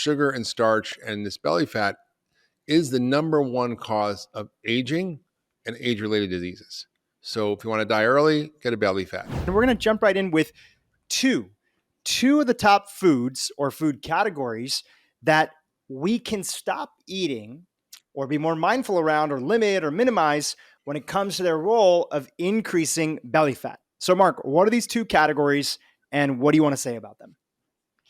sugar and starch and this belly fat is the number one cause of aging and age-related diseases. So if you want to die early, get a belly fat. And we're going to jump right in with two of the top foods or food categories that we can stop eating or be more mindful around or limit or minimize when it comes to their role of increasing belly fat. So Mark, what are these two categories and what do you want to say about them?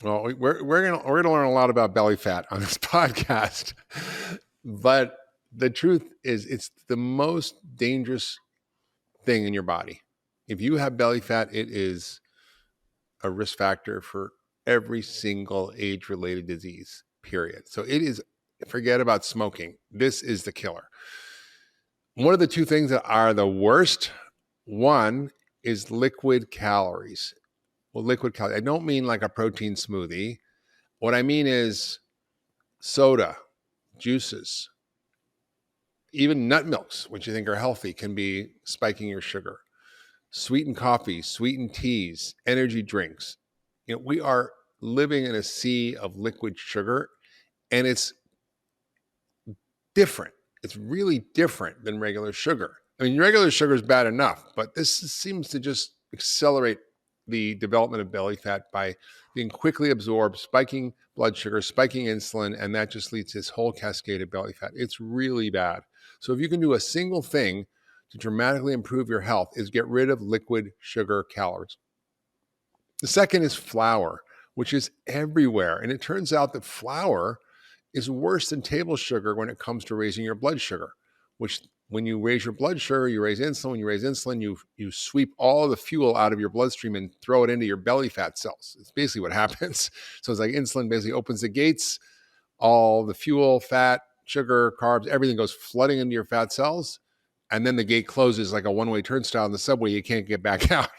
Well, we're gonna learn a lot about belly fat on this podcast, but the truth is it's the most dangerous thing in your body. If you have belly fat, it is a risk factor for every single age-related disease, period. So it is, forget about smoking. This is the killer. One of the two things that are the worst, one is liquid calories. Well, liquid calories, I don't mean like a protein smoothie. What I mean is soda, juices, even nut milks, which you think are healthy, can be spiking your sugar. Sweetened coffee, sweetened teas, energy drinks. We are living in a sea of liquid sugar, and it's different. It's really different than regular sugar. I mean, regular sugar is bad enough, but this seems to just accelerate the development of belly fat by being quickly absorbed, spiking blood sugar, spiking insulin, and that just leads to this whole cascade of belly fat. It's really bad. So if you can do a single thing to dramatically improve your health is get rid of liquid sugar calories. The second is flour, which is everywhere. And it turns out that flour is worse than table sugar when it comes to raising your blood sugar, which when you raise your blood sugar, you raise insulin. When you raise insulin, you sweep all the fuel out of your bloodstream and throw it into your belly fat cells. It's basically what happens. So it's like insulin basically opens the gates, all the fuel, fat, sugar, carbs, everything goes flooding into your fat cells. And then the gate closes like a one-way turnstile in the subway. You can't get back out.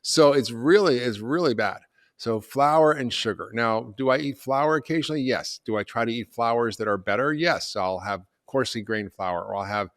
So it's really bad. So flour and sugar. Now, do I eat flour occasionally? Yes. Do I try to eat flours that are better? Yes. I'll have coarsely grained flour, or I'll have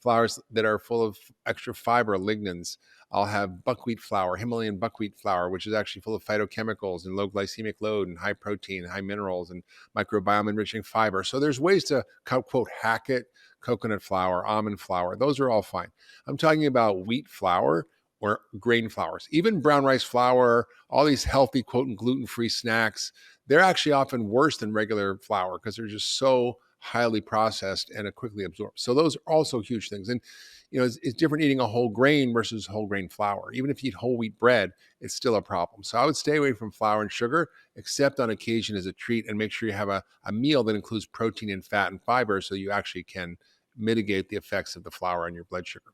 flours that are full of extra fiber, lignans. I'll have buckwheat flour, Himalayan buckwheat flour, which is actually full of phytochemicals and low glycemic load and high protein, high minerals and microbiome enriching fiber. So there's ways to quote hack it. Coconut flour, almond flour, those are all fine. I'm talking about wheat flour or grain flours, even brown rice flour, all these healthy, quote, and gluten-free snacks. They're actually often worse than regular flour because they're just so highly processed and quickly absorbed. So those are also huge things. And, it's different eating a whole grain versus whole grain flour. Even if you eat whole wheat bread, it's still a problem. So I would stay away from flour and sugar, except on occasion as a treat, and make sure you have a meal that includes protein and fat and fiber so you actually can mitigate the effects of the flour on your blood sugar.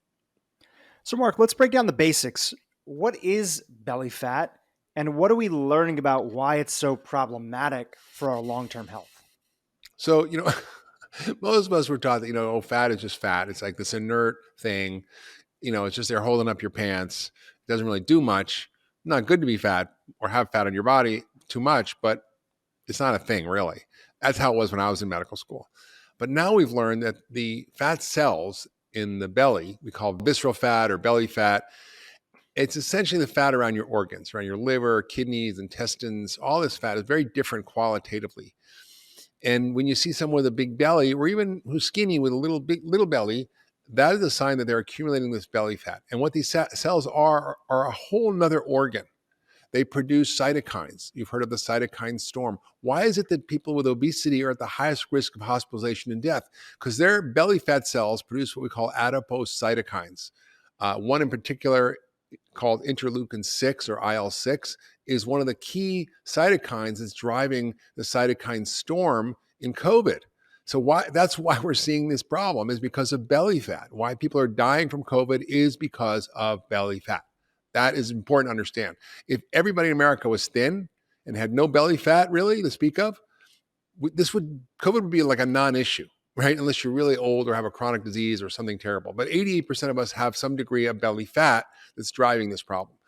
So Mark, let's break down the basics. What is belly fat and what are we learning about why it's so problematic for our long-term health? So, most of us were taught that, fat is just fat. It's like this inert thing, it's just there holding up your pants. It doesn't really do much. Not good to be fat or have fat on your body too much, but it's not a thing really. That's how it was when I was in medical school. But now we've learned that the fat cells in the belly, we call visceral fat or belly fat, it's essentially the fat around your organs, around your liver, kidneys, intestines. All this fat is very different qualitatively. And when you see someone with a big belly, or even who's skinny with a little belly, that is a sign that they're accumulating this belly fat. And what these cells are a whole nother organ. They produce cytokines. You've heard of the cytokine storm. Why is it that people with obesity are at the highest risk of hospitalization and death? Because their belly fat cells produce what we call adipose cytokines. One in particular, called interleukin 6 or IL-6, is one of the key cytokines that's driving the cytokine storm in COVID. So that's why we're seeing this problem, is because of belly fat. Why people are dying from COVID is because of belly fat. That is important to understand. If everybody in America was thin and had no belly fat really to speak of, COVID would be like a non-issue, right? Unless you're really old or have a chronic disease or something terrible. But 88% of us have some degree of belly fat that's driving this problem.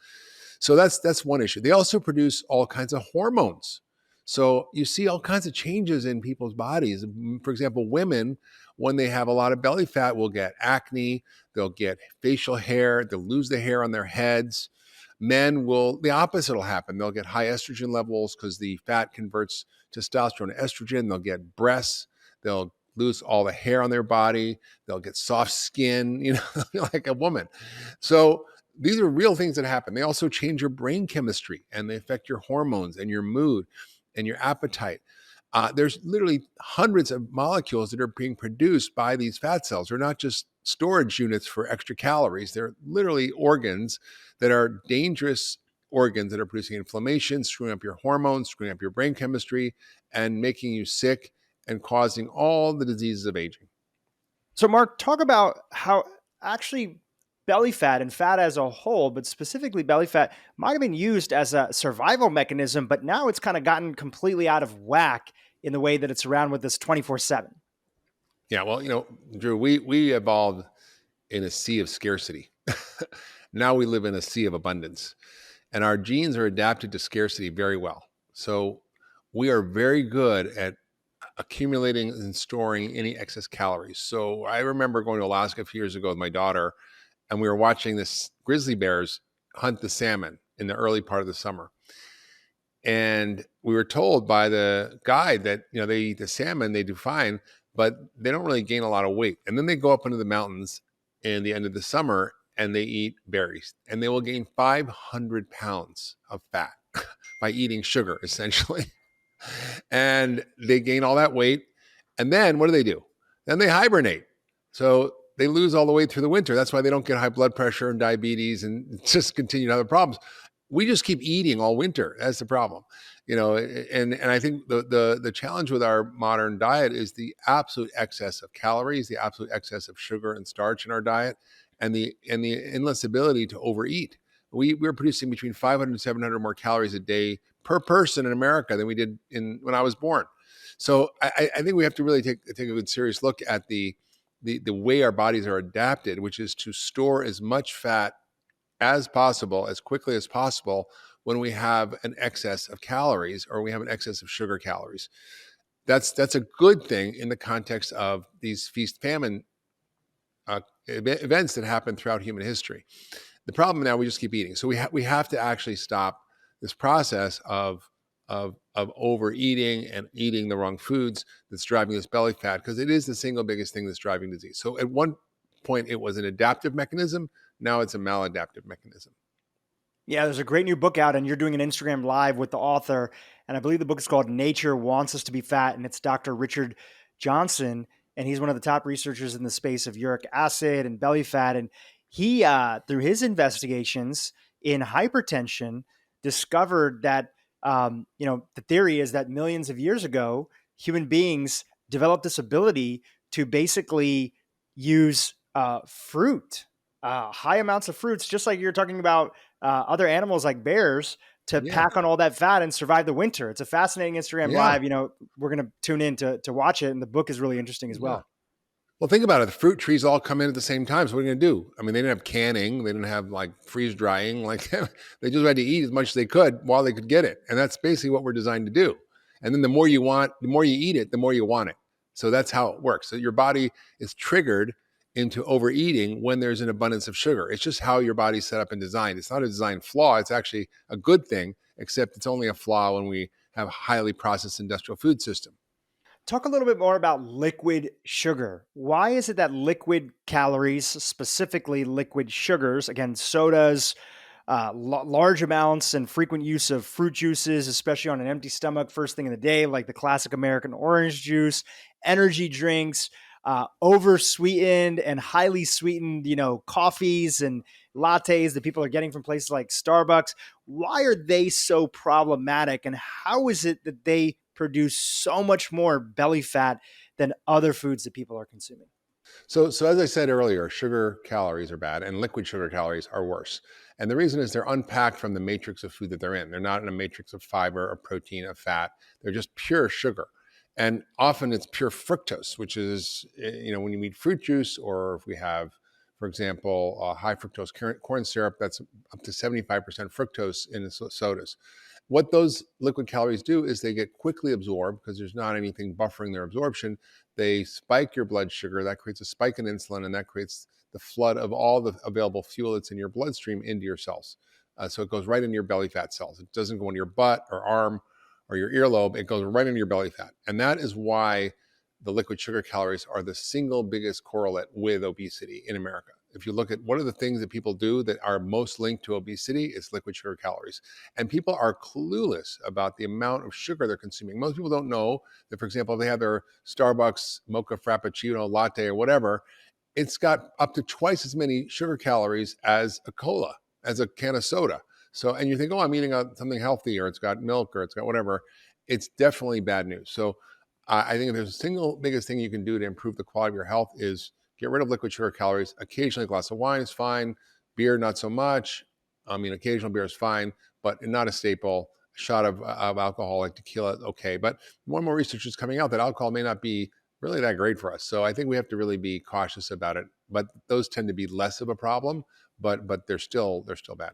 So that's one issue. They also produce all kinds of hormones. So you see all kinds of changes in people's bodies. For example, women, when they have a lot of belly fat, will get acne, they'll get facial hair, they'll lose the hair on their heads. Men the opposite will happen. They'll get high estrogen levels because the fat converts testosterone, estrogen. They'll get breasts. They'll lose all the hair on their body. They'll get soft skin, like a woman. So these are real things that happen. They also change your brain chemistry, and they affect your hormones and your mood and your appetite. There's literally hundreds of molecules that are being produced by these fat cells. They're not just storage units for extra calories. They're literally organs that are dangerous organs that are producing inflammation, screwing up your hormones, screwing up your brain chemistry, and making you sick and causing all the diseases of aging. So, Mark, talk about how actually belly fat and fat as a whole, but specifically belly fat, might have been used as a survival mechanism, but now it's kind of gotten completely out of whack in the way that it's around with us 24/7. Yeah, well, Drew, we evolved in a sea of scarcity. Now we live in a sea of abundance, and our genes are adapted to scarcity very well. So we are very good at accumulating and storing any excess calories. So I remember going to Alaska a few years ago with my daughter, and we were watching this grizzly bears hunt the salmon in the early part of the summer. And we were told by the guide that they eat the salmon, they do fine, but they don't really gain a lot of weight. And then they go up into the mountains in the end of the summer and they eat berries, and they will gain 500 pounds of fat by eating sugar, essentially. And they gain all that weight. And then what do? Then they hibernate. So they lose all the weight through the winter. That's why they don't get high blood pressure and diabetes and just continue to have problems. We just keep eating all winter. That's the problem. And I think the challenge with our modern diet is the absolute excess of calories, the absolute excess of sugar and starch in our diet, and the endless ability to overeat. We're producing between 500 and 700 more calories a day per person in America than we did when I was born. So I think we have to really take a good serious look at the way our bodies are adapted, which is to store as much fat as possible, as quickly as possible, when we have an excess of calories or we have an excess of sugar calories. That's a good thing in the context of these feast famine events that happen throughout human history. The problem now, we just keep eating. So we have to actually stop this process of overeating and eating the wrong foods that's driving this belly fat, because it is the single biggest thing that's driving disease. So at one point it was an adaptive mechanism. Now it's a maladaptive mechanism. Yeah, there's a great new book out, and you're doing an Instagram live with the author. And I believe the book is called Nature Wants Us to Be Fat, and it's Dr. Richard Johnson. And he's one of the top researchers in the space of uric acid and belly fat. And he, through his investigations in hypertension, discovered that, the theory is that millions of years ago, human beings developed this ability to basically use fruit, high amounts of fruits, just like you're talking about other animals like bears, to Yeah. pack on all that fat and survive the winter. It's a fascinating Instagram Yeah. live. We're going to tune in to watch it. And the book is really interesting as Yeah. well. Well, think about it. The fruit trees all come in at the same time. So what are you going to do? I mean, they didn't have canning. They didn't have like freeze drying. Like they just had to eat as much as they could while they could get it. And that's basically what we're designed to do. And then the more you eat it, the more you want it. So that's how it works. So your body is triggered into overeating when there's an abundance of sugar. It's just how your body's set up and designed. It's not a design flaw. It's actually a good thing, except it's only a flaw when we have a highly processed industrial food system. Talk a little bit more about liquid sugar. Why is it that liquid calories, specifically liquid sugars, again, sodas, large amounts and frequent use of fruit juices, especially on an empty stomach, first thing in the day, like the classic American orange juice, energy drinks, over sweetened and highly sweetened, coffees and lattes that people are getting from places like Starbucks. Why are they so problematic? And how is it that they produce so much more belly fat than other foods that people are consuming? So as I said earlier, sugar calories are bad and liquid sugar calories are worse. And the reason is they're unpacked from the matrix of food that they're in. They're not in a matrix of fiber or protein or fat. They're just pure sugar. And often it's pure fructose, which is, when you eat fruit juice, or if we have, for example, high fructose corn syrup, that's up to 75% fructose in the sodas. What those liquid calories do is they get quickly absorbed because there's not anything buffering their absorption. They spike your blood sugar. That creates a spike in insulin, and that creates the flood of all the available fuel that's in your bloodstream into your cells. So it goes right into your belly fat cells. It doesn't go into your butt or arm or your earlobe, it goes right into your belly fat. And that is why the liquid sugar calories are the single biggest correlate with obesity in America. If you look at what are the things that people do that are most linked to obesity, it's liquid sugar calories. And people are clueless about the amount of sugar they're consuming. Most people don't know that, for example, if they have their Starbucks mocha frappuccino latte or whatever, it's got up to twice as many sugar calories as a cola, as a can of soda. So, and you think, oh, I'm eating something healthy, or it's got milk, or it's got whatever. It's definitely bad news. So, I think there's a single biggest thing you can do to improve the quality of your health is get rid of liquid sugar calories. Occasionally, a glass of wine is fine. Beer, not so much. I mean, occasional beer is fine, but not a staple. A shot of alcohol like tequila, okay. But more and more research is coming out that alcohol may not be really that great for us. So I think we have to really be cautious about it. But those tend to be less of a problem, but they're still bad.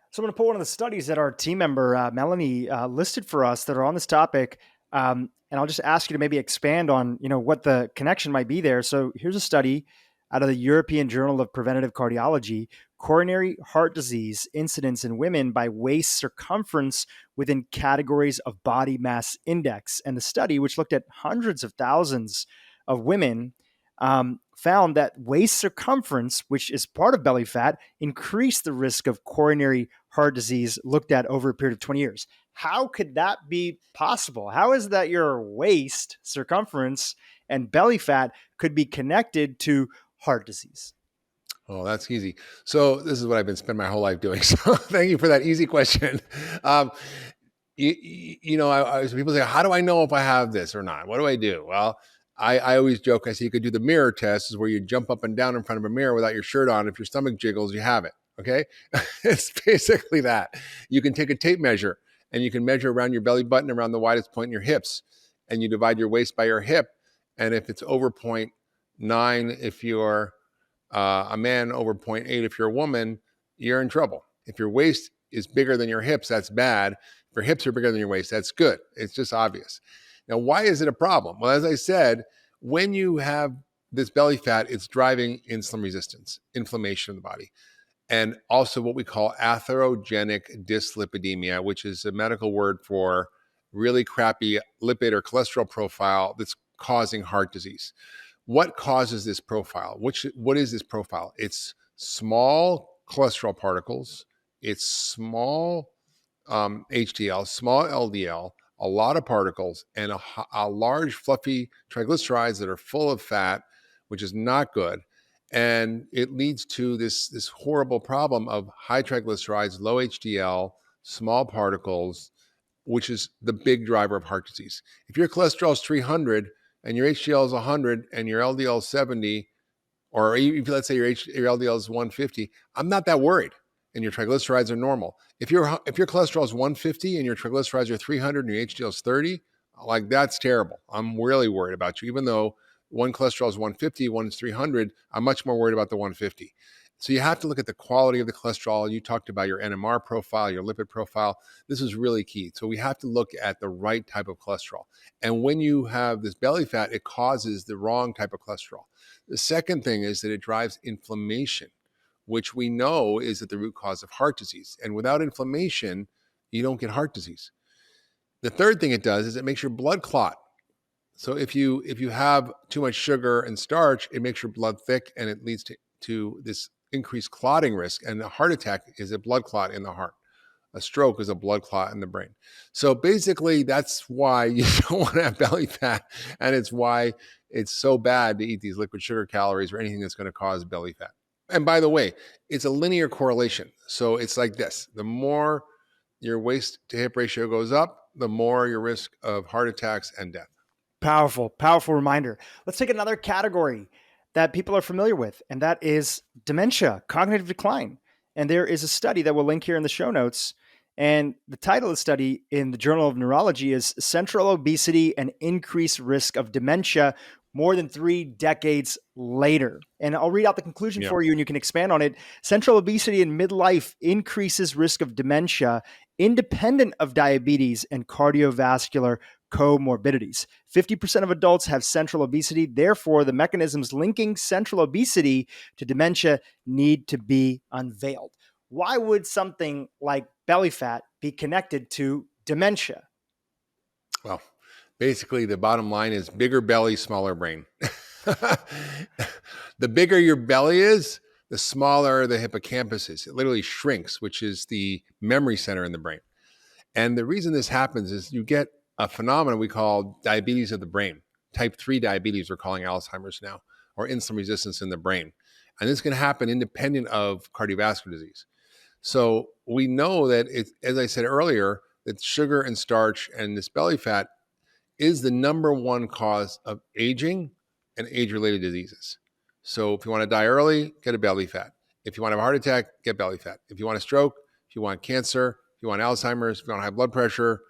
So I'm going to pull one of the studies that our team member, Melanie, listed for us that are on this topic. And I'll just ask you to maybe expand on, what the connection might be there. So here's a study out of the European Journal of Preventive Cardiology: coronary heart disease incidence in women by waist circumference within categories of body mass index. And the study, which looked at hundreds of thousands of women, found that waist circumference, which is part of belly fat, increased the risk of coronary heart disease looked at over a period of 20 years. How could that be possible? How is that your waist circumference and belly fat could be connected to heart disease? Oh, that's easy. So this is what I've been spending my whole life doing. So thank you for that easy question. Um, people say, how do I know if I have this or not? What do I do? Well, I always joke. I say you could do the mirror test, is where you jump up and down in front of a mirror without your shirt on. If your stomach jiggles, you have it. Okay. It's basically that. You can take a tape measure and you can measure around your belly button, around the widest point in your hips, and you divide your waist by your hip. And if it's over 0.9, if you're a man, over 0.8, if you're a woman, you're in trouble. If your waist is bigger than your hips, that's bad. If your hips are bigger than your waist, that's good. It's just obvious. Now, why is it a problem? Well, as I said, when you have this belly fat, it's driving insulin resistance, inflammation in the body, and also what we call atherogenic dyslipidemia, which is a medical word for really crappy lipid or cholesterol profile that's causing heart disease. What causes this profile? What is this profile? It's small cholesterol particles. It's small HDL, small LDL, a lot of particles, and a large fluffy triglycerides that are full of fat, which is not good. And it leads to this horrible problem of high triglycerides, low HDL, small particles, which is the big driver of heart disease. If your cholesterol is 300 and your HDL is 100 and your LDL is 70, or even let's say your LDL is 150, I'm not that worried, and your triglycerides are normal. If your cholesterol is 150 and your triglycerides are 300 and your HDL is 30, like that's terrible. I'm really worried about you, even though one cholesterol is 150, one is 300. I'm much more worried about the 150. So you have to look at the quality of the cholesterol. You talked about your NMR profile, your lipid profile. This is really key. So we have to look at the right type of cholesterol. And when you have this belly fat, it causes the wrong type of cholesterol. The second thing is that it drives inflammation, which we know is at the root cause of heart disease. And without inflammation, you don't get heart disease. The third thing it does is it makes your blood clot. So if you have too much sugar and starch, it makes your blood thick, and it leads to this increased clotting risk. And a heart attack is a blood clot in the heart. A stroke is a blood clot in the brain. So basically, that's why you don't want to have belly fat, and it's why it's so bad to eat these liquid sugar calories or anything that's going to cause belly fat. And by the way, it's a linear correlation. So it's like this: the more your waist to hip ratio goes up, the more your risk of heart attacks and death. Powerful, powerful reminder. Let's take another category that people are familiar with, and that is dementia, cognitive decline. And there is a study that we'll link here in the show notes. And the title of the study in the Journal of Neurology is Central Obesity and Increased Risk of Dementia More Than 3 Decades Later. And I'll read out the conclusion for you and you can expand on it. Central obesity in midlife increases risk of dementia independent of diabetes and cardiovascular comorbidities. 50% of adults have central obesity. Therefore, the mechanisms linking central obesity to dementia need to be unveiled. Why would something like belly fat be connected to dementia? Well, basically, the bottom line is bigger belly, smaller brain. The bigger your belly is, the smaller the hippocampus is. It literally shrinks, which is the memory center in the brain. And the reason this happens is you get a phenomenon we call diabetes of the brain. Type 3 diabetes, we're calling Alzheimer's now, or insulin resistance in the brain. And this can happen independent of cardiovascular disease. So we know that, as I said earlier, that sugar and starch and this belly fat is the number one cause of aging and age-related diseases. So if you want to die early, get a belly fat. If you want to have a heart attack, get belly fat. If you want a stroke, if you want cancer, if you want Alzheimer's, if you want high blood pressure,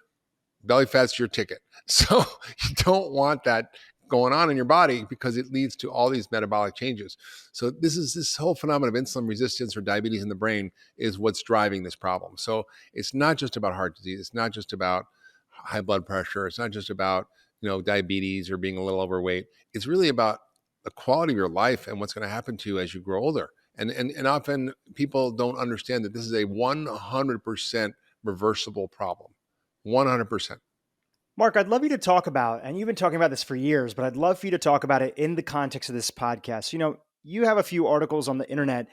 belly fat's your ticket. So you don't want that going on in your body because it leads to all these metabolic changes. So this whole phenomenon of insulin resistance or diabetes in the brain is what's driving this problem. So it's not just about heart disease. It's not just about high blood pressure. It's not just about, diabetes or being a little overweight. It's really about the quality of your life and what's going to happen to you as you grow older. And often people don't understand that this is a 100% reversible problem. 100%. Mark, I'd love you to talk about, and you've been talking about this for years, but I'd love for you to talk about it in the context of this podcast. You have a few articles on the internet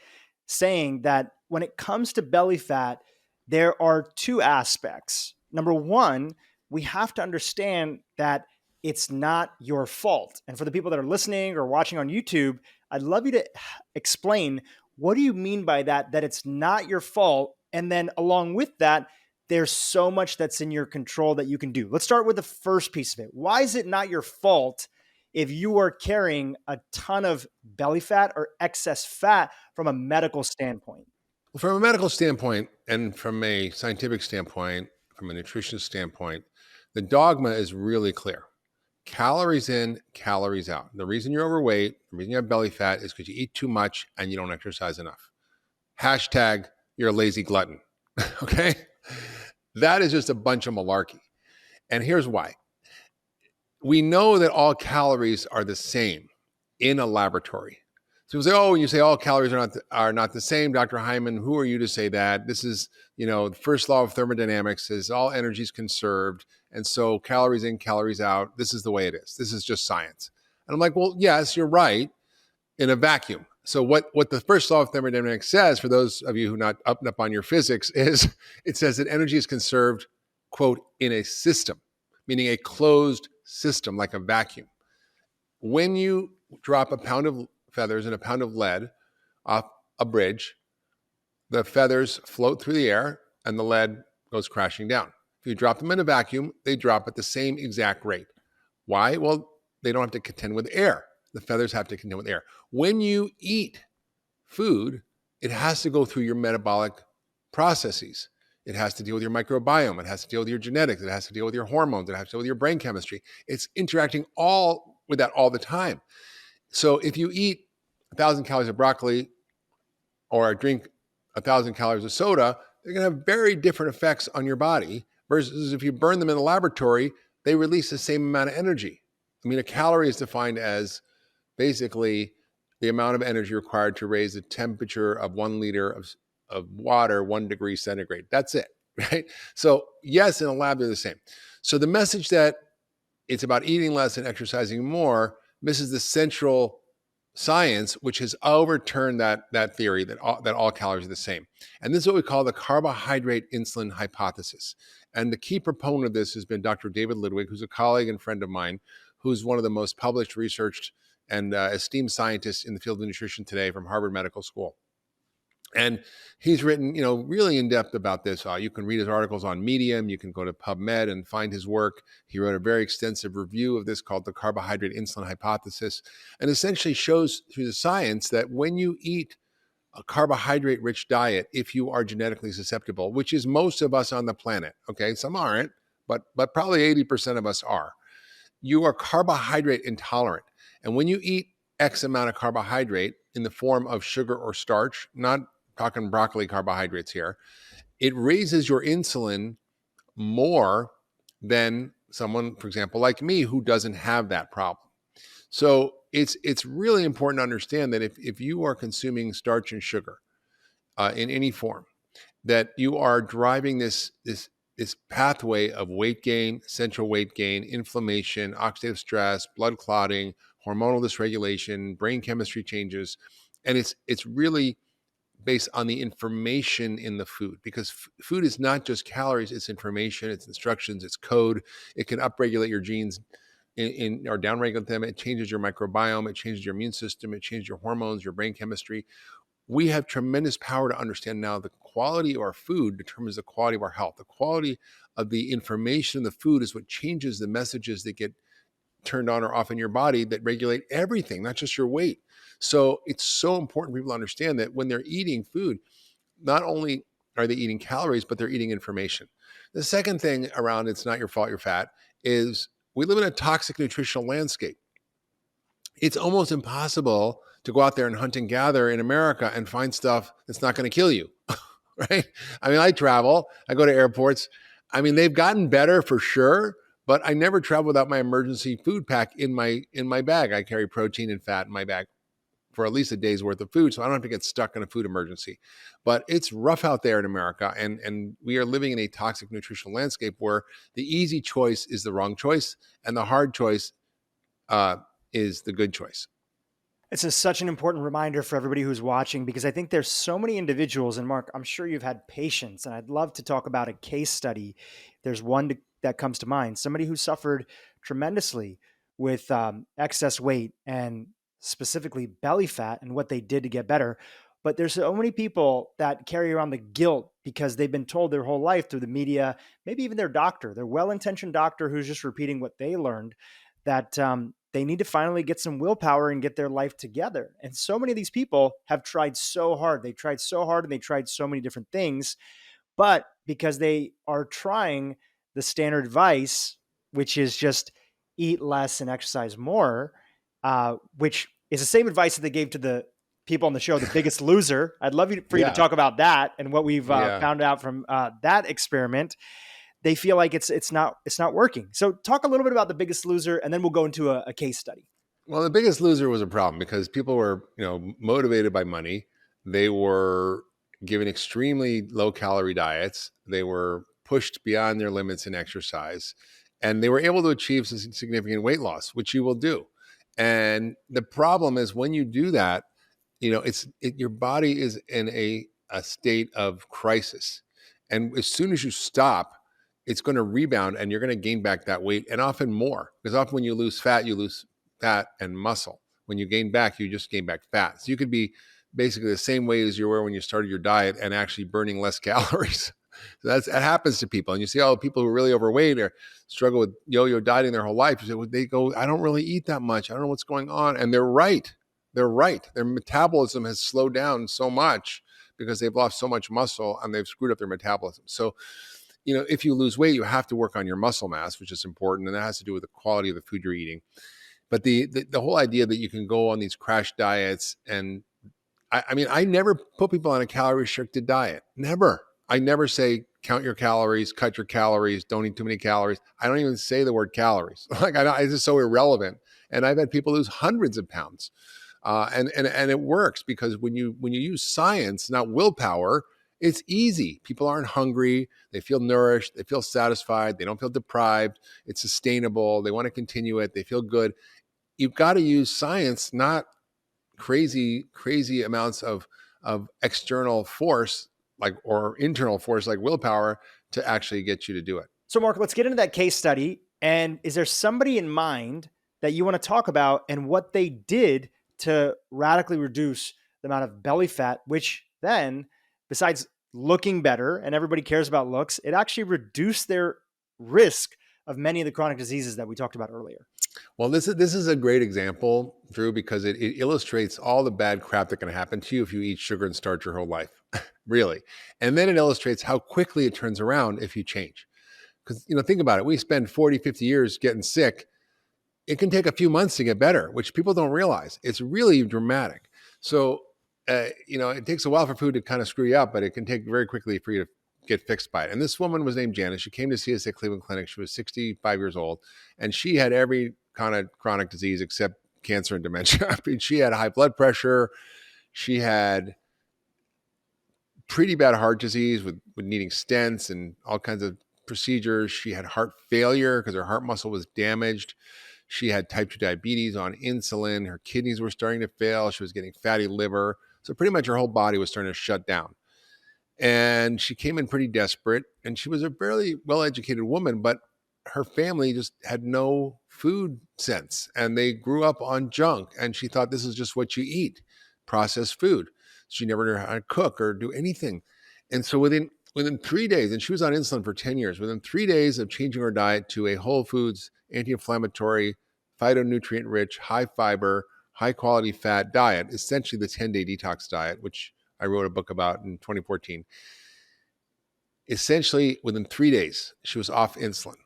saying that when it comes to belly fat, there are two aspects. Number one, we have to understand that it's not your fault. And for the people that are listening or watching on YouTube, I'd love you to explain, what do you mean by that it's not your fault? And then along with that, there's so much that's in your control that you can do. Let's start with the first piece of it. Why is it not your fault if you are carrying a ton of belly fat or excess fat from a medical standpoint? Well, from a medical standpoint and from a scientific standpoint, from a nutrition standpoint, the dogma is really clear. Calories in, calories out. The reason you're overweight, the reason you have belly fat is because you eat too much and you don't exercise enough. Hashtag, you're a lazy glutton. Okay? That is just a bunch of malarkey. And here's why. We know that all calories are the same in a laboratory. So people say, oh, when you say all calories are not the same, Dr. Hyman, who are you to say that? This is, the first law of thermodynamics is all energy is conserved. And so calories in, calories out, this is the way it is. This is just science. And I'm like, well, yes, you're right in a vacuum. So what the first law of thermodynamics says, for those of you who are not up on your physics, is it says that energy is conserved, quote, in a system, meaning a closed system like a vacuum. When you drop a pound of feathers and a pound of lead off a bridge, the feathers float through the air and the lead goes crashing down. If you drop them in a vacuum, they drop at the same exact rate. Why? Well, they don't have to contend with air. The feathers have to contend with air. When you eat food, it has to go through your metabolic processes. It has to deal with your microbiome. It has to deal with your genetics. It has to deal with your hormones. It has to deal with your brain chemistry. It's interacting all with that all the time. So if you eat 1,000 calories of broccoli or drink 1,000 calories of soda, they're going to have very different effects on your body versus if you burn them in the laboratory, they release the same amount of energy. I mean, a calorie is defined as basically the amount of energy required to raise the temperature of 1 liter of water 1 degree centigrade. That's it, right? So yes, in a lab, they're the same. So the message that it's about eating less and exercising more misses the central science, which has overturned that theory that all calories are the same. And this is what we call the carbohydrate insulin hypothesis. And the key proponent of this has been Dr. David Lidwig, who's a colleague and friend of mine, who's one of the most published, researched, and esteemed scientists in the field of nutrition today from Harvard Medical School. And he's written, really in depth about this. You can read his articles on Medium. You can go to PubMed and find his work. He wrote a very extensive review of this called the carbohydrate insulin hypothesis, and essentially shows through the science that when you eat a carbohydrate-rich diet, if you are genetically susceptible, which is most of us on the planet, okay, some aren't, but probably 80% of us are, you are carbohydrate intolerant. And when you eat X amount of carbohydrate in the form of sugar or starch, not talking broccoli carbohydrates here, it raises your insulin more than someone, for example, like me, who doesn't have that problem. So it's really important to understand that if you are consuming starch and sugar in any form, that you are driving this this pathway of weight gain, central weight gain, inflammation, oxidative stress, blood clotting, hormonal dysregulation, brain chemistry changes. And it's really based on the information in the food, because food is not just calories, it's information, it's instructions, it's code. It can upregulate your genes or downregulate them. It changes your microbiome, it changes your immune system, it changes your hormones, your brain chemistry. We have tremendous power to understand now the quality of our food determines the quality of our health. The quality of the information in the food is what changes the messages that get turned on or off in your body that regulate everything, not just your weight. So it's so important for people to understand that when they're eating food, not only are they eating calories, but they're eating information. The second thing around it's not your fault you're fat is we live in a toxic nutritional landscape. It's almost impossible to go out there and hunt and gather in America and find stuff that's not going to kill you, right? I mean, I travel, I go to airports. I mean, they've gotten better for sure, but I never travel without my emergency food pack in my bag. I carry protein and fat in my bag for at least a day's worth of food, so I don't have to get stuck in a food emergency. But it's rough out there in America, and we are living in a toxic nutritional landscape where the easy choice is the wrong choice, and the hard choice is the good choice. It's such an important reminder for everybody who's watching, because I think there's so many individuals, and Mark, I'm sure you've had patients, and I'd love to talk about a case study. There's one that comes to mind, somebody who suffered tremendously with excess weight and specifically belly fat and what they did to get better. But there's so many people that carry around the guilt because they've been told their whole life through the media, maybe even their doctor, their well-intentioned doctor who's just repeating what they learned, that they need to finally get some willpower and get their life together. And so many of these people have tried so hard. They tried so hard and they tried so many different things. But because they are trying the standard advice, which is just eat less and exercise more, which is the same advice that they gave to the people on the show, The Biggest Loser. I'd love for you to talk about that and what we've found out from that experiment. They feel like it's not working. So talk a little bit about The Biggest Loser, and then we'll go into a case study. Well, The Biggest Loser was a problem because people were, motivated by money. They were given extremely low calorie diets. They were pushed beyond their limits in exercise, and they were able to achieve some significant weight loss, which you will do. And the problem is when you do that, your body is in a state of crisis. And as soon as you stop, it's going to rebound and you're going to gain back that weight, and often more, because often when you lose fat and muscle. When you gain back, you just gain back fat. So you could be basically the same way as you were when you started your diet and actually burning less calories. So that happens to people. And you see, people who are really overweight or struggle with yo-yo dieting their whole life. You say, well, they go, I don't really eat that much. I don't know what's going on. And they're right. They're right. Their metabolism has slowed down so much because they've lost so much muscle and they've screwed up their metabolism. So, if you lose weight, you have to work on your muscle mass, which is important. And that has to do with the quality of the food you're eating. But the whole idea that you can go on these crash diets, and I never put people on a calorie restricted diet. Never. I never say count your calories, cut your calories, don't eat too many calories. I don't even say the word calories. It's just so irrelevant. And I've had people lose hundreds of pounds, and it works because when you use science, not willpower, it's easy. People aren't hungry. They feel nourished. They feel satisfied. They don't feel deprived. It's sustainable. They want to continue it. They feel good. You've got to use science, not crazy amounts of external force or internal force like willpower to actually get you to do it. So Mark, let's get into that case study. And is there somebody in mind that you want to talk about and what they did to radically reduce the amount of belly fat, which then, besides looking better, and everybody cares about looks, it actually reduced their risk of many of the chronic diseases that we talked about earlier? Well, this is a great example, Drew, because it illustrates all the bad crap that can happen to you if you eat sugar and starch your whole life, really. And then it illustrates how quickly it turns around if you change. Because, think about it. We spend 40, 50 years getting sick. It can take a few months to get better, which people don't realize. It's really dramatic. So, it takes a while for food to kind of screw you up, but it can take very quickly for you to get fixed by it. And this woman was named Janice. She came to see us at Cleveland Clinic. She was 65 years old, and she had every kind of chronic disease except cancer and dementia. I mean, she had high blood pressure. She had pretty bad heart disease with needing stents and all kinds of procedures. She had heart failure because her heart muscle was damaged. She had type 2 diabetes on insulin. Her kidneys were starting to fail. She was getting fatty liver. So pretty much her whole body was starting to shut down. And she came in pretty desperate. And she was a fairly well-educated woman, but her family just had no food sense. And they grew up on junk. And she thought this is just what you eat, processed food. She never knew how to cook or do anything. And so within 3 days, and she was on insulin for 10 years, within 3 days of changing her diet to a whole foods, anti-inflammatory, phytonutrient rich, high fiber, high quality fat diet, essentially the 10-day detox diet, which I wrote a book about in 2014. Essentially, within 3 days, she was off insulin.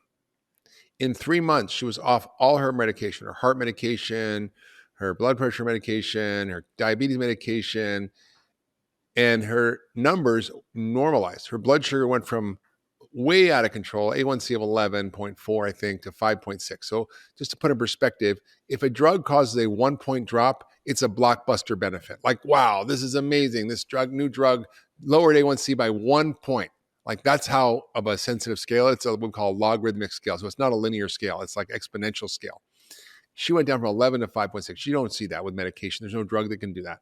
In 3 months, she was off all her medication, her heart medication, her blood pressure medication, her diabetes medication, and her numbers normalized. Her blood sugar went from way out of control, A1C of 11.4, I think, to 5.6. So just to put in perspective, if a drug causes a 1 point drop, it's a blockbuster benefit. Like, wow, this is amazing. This new drug lowered A1C by 1 point. Like, that's how of a sensitive scale. It's what we call a logarithmic scale. So it's not a linear scale. It's like exponential scale. She went down from 11 to 5.6. You don't see that with medication. There's no drug that can do that.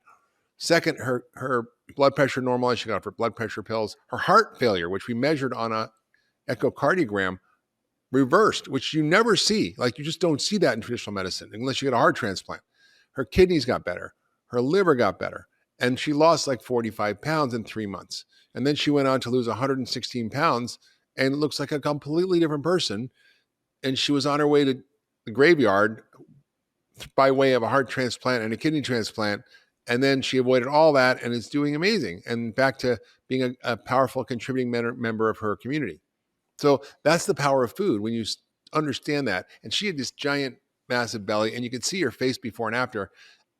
Second, her blood pressure normalized. She got off her blood pressure pills. Her heart failure, which we measured on a echocardiogram, reversed, which you never see. Like, you just don't see that in traditional medicine unless you get a heart transplant. Her kidneys got better. Her liver got better. And she lost like 45 pounds in 3 months. And then she went on to lose 116 pounds and looks like a completely different person. And she was on her way to the graveyard by way of a heart transplant and a kidney transplant. And then she avoided all that and is doing amazing and back to being a powerful contributing member of her community. So that's the power of food when you understand that. And she had this giant, massive belly, and you could see her face before and after.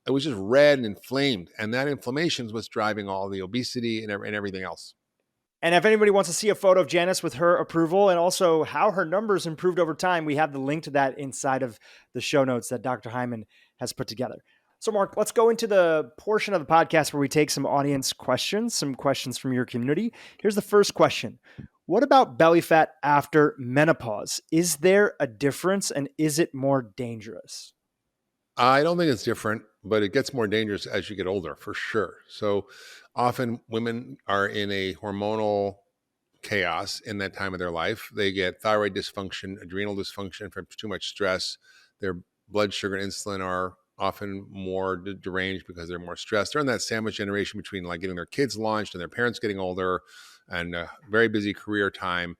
It was just red and inflamed. And that inflammation is what's driving all the obesity and everything else. And if anybody wants to see a photo of Janice with her approval and also how her numbers improved over time, we have the link to that inside of the show notes that Dr. Hyman has put together. So, Mark, let's go into the portion of the podcast where we take some audience questions, some questions from your community. Here's the first question. What about belly fat after menopause? Is there a difference and is it more dangerous? I don't think it's different, but it gets more dangerous as you get older, for sure. So often women are in a hormonal chaos in that time of their life. They get thyroid dysfunction, adrenal dysfunction from too much stress. Their blood sugar and insulin are often more deranged because they're more stressed. They're in that sandwich generation between like getting their kids launched and their parents getting older and a very busy career time.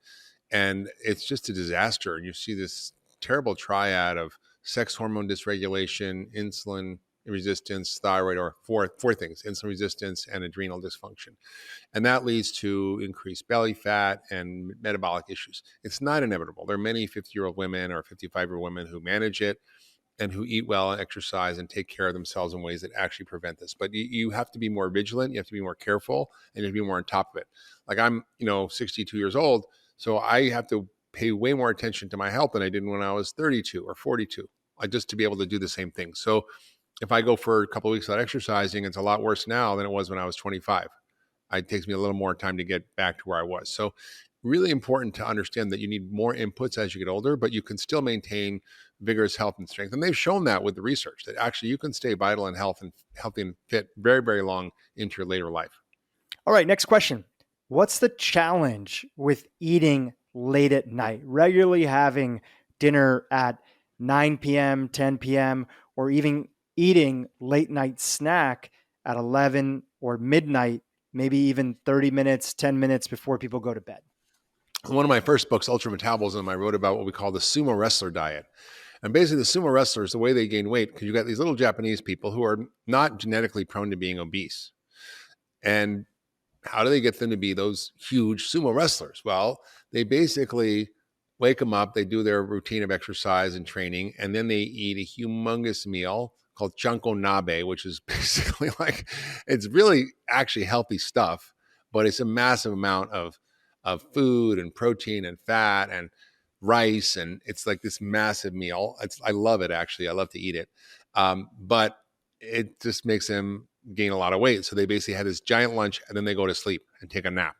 And it's just a disaster. And you see this terrible triad of sex hormone dysregulation, insulin resistance, thyroid, or four things: insulin resistance and adrenal dysfunction. And that leads to increased belly fat and metabolic issues. It's not inevitable. There are many 50-year-old women or 55-year-old women who manage it and who eat well and exercise and take care of themselves in ways that actually prevent this. But you have to be more vigilant. You have to be more careful, and you have to be more on top of it. Like, I'm, 62 years old, so I have to pay way more attention to my health than I did when I was 32 or 42, just to be able to do the same thing. So if I go for a couple of weeks without exercising, it's a lot worse now than it was when I was 25. It takes me a little more time to get back to where I was. So really important to understand that you need more inputs as you get older, but you can still maintain vigorous health and strength. And they've shown that with the research that actually you can stay vital and healthy and fit very, very long into your later life. All right, next question. What's the challenge with eating late at night, regularly having dinner at 9 p.m., 10 p.m., or even eating late night snack at 11 or midnight, maybe even 30 minutes, 10 minutes before people go to bed? One of my first books, Ultra Metabolism, I wrote about what we call the sumo wrestler diet. And basically the sumo wrestlers, the way they gain weight, because you got these little Japanese people who are not genetically prone to being obese. And how do they get them to be those huge sumo wrestlers? Well, they basically wake them up, they do their routine of exercise and training, and then they eat a humongous meal called chanko nabe, which is basically like, it's really actually healthy stuff, but it's a massive amount of food and protein and fat and rice, and it's like this massive meal. I love it, actually. I love to eat it. But it just makes them gain a lot of weight. So they basically had this giant lunch and then they go to sleep and take a nap.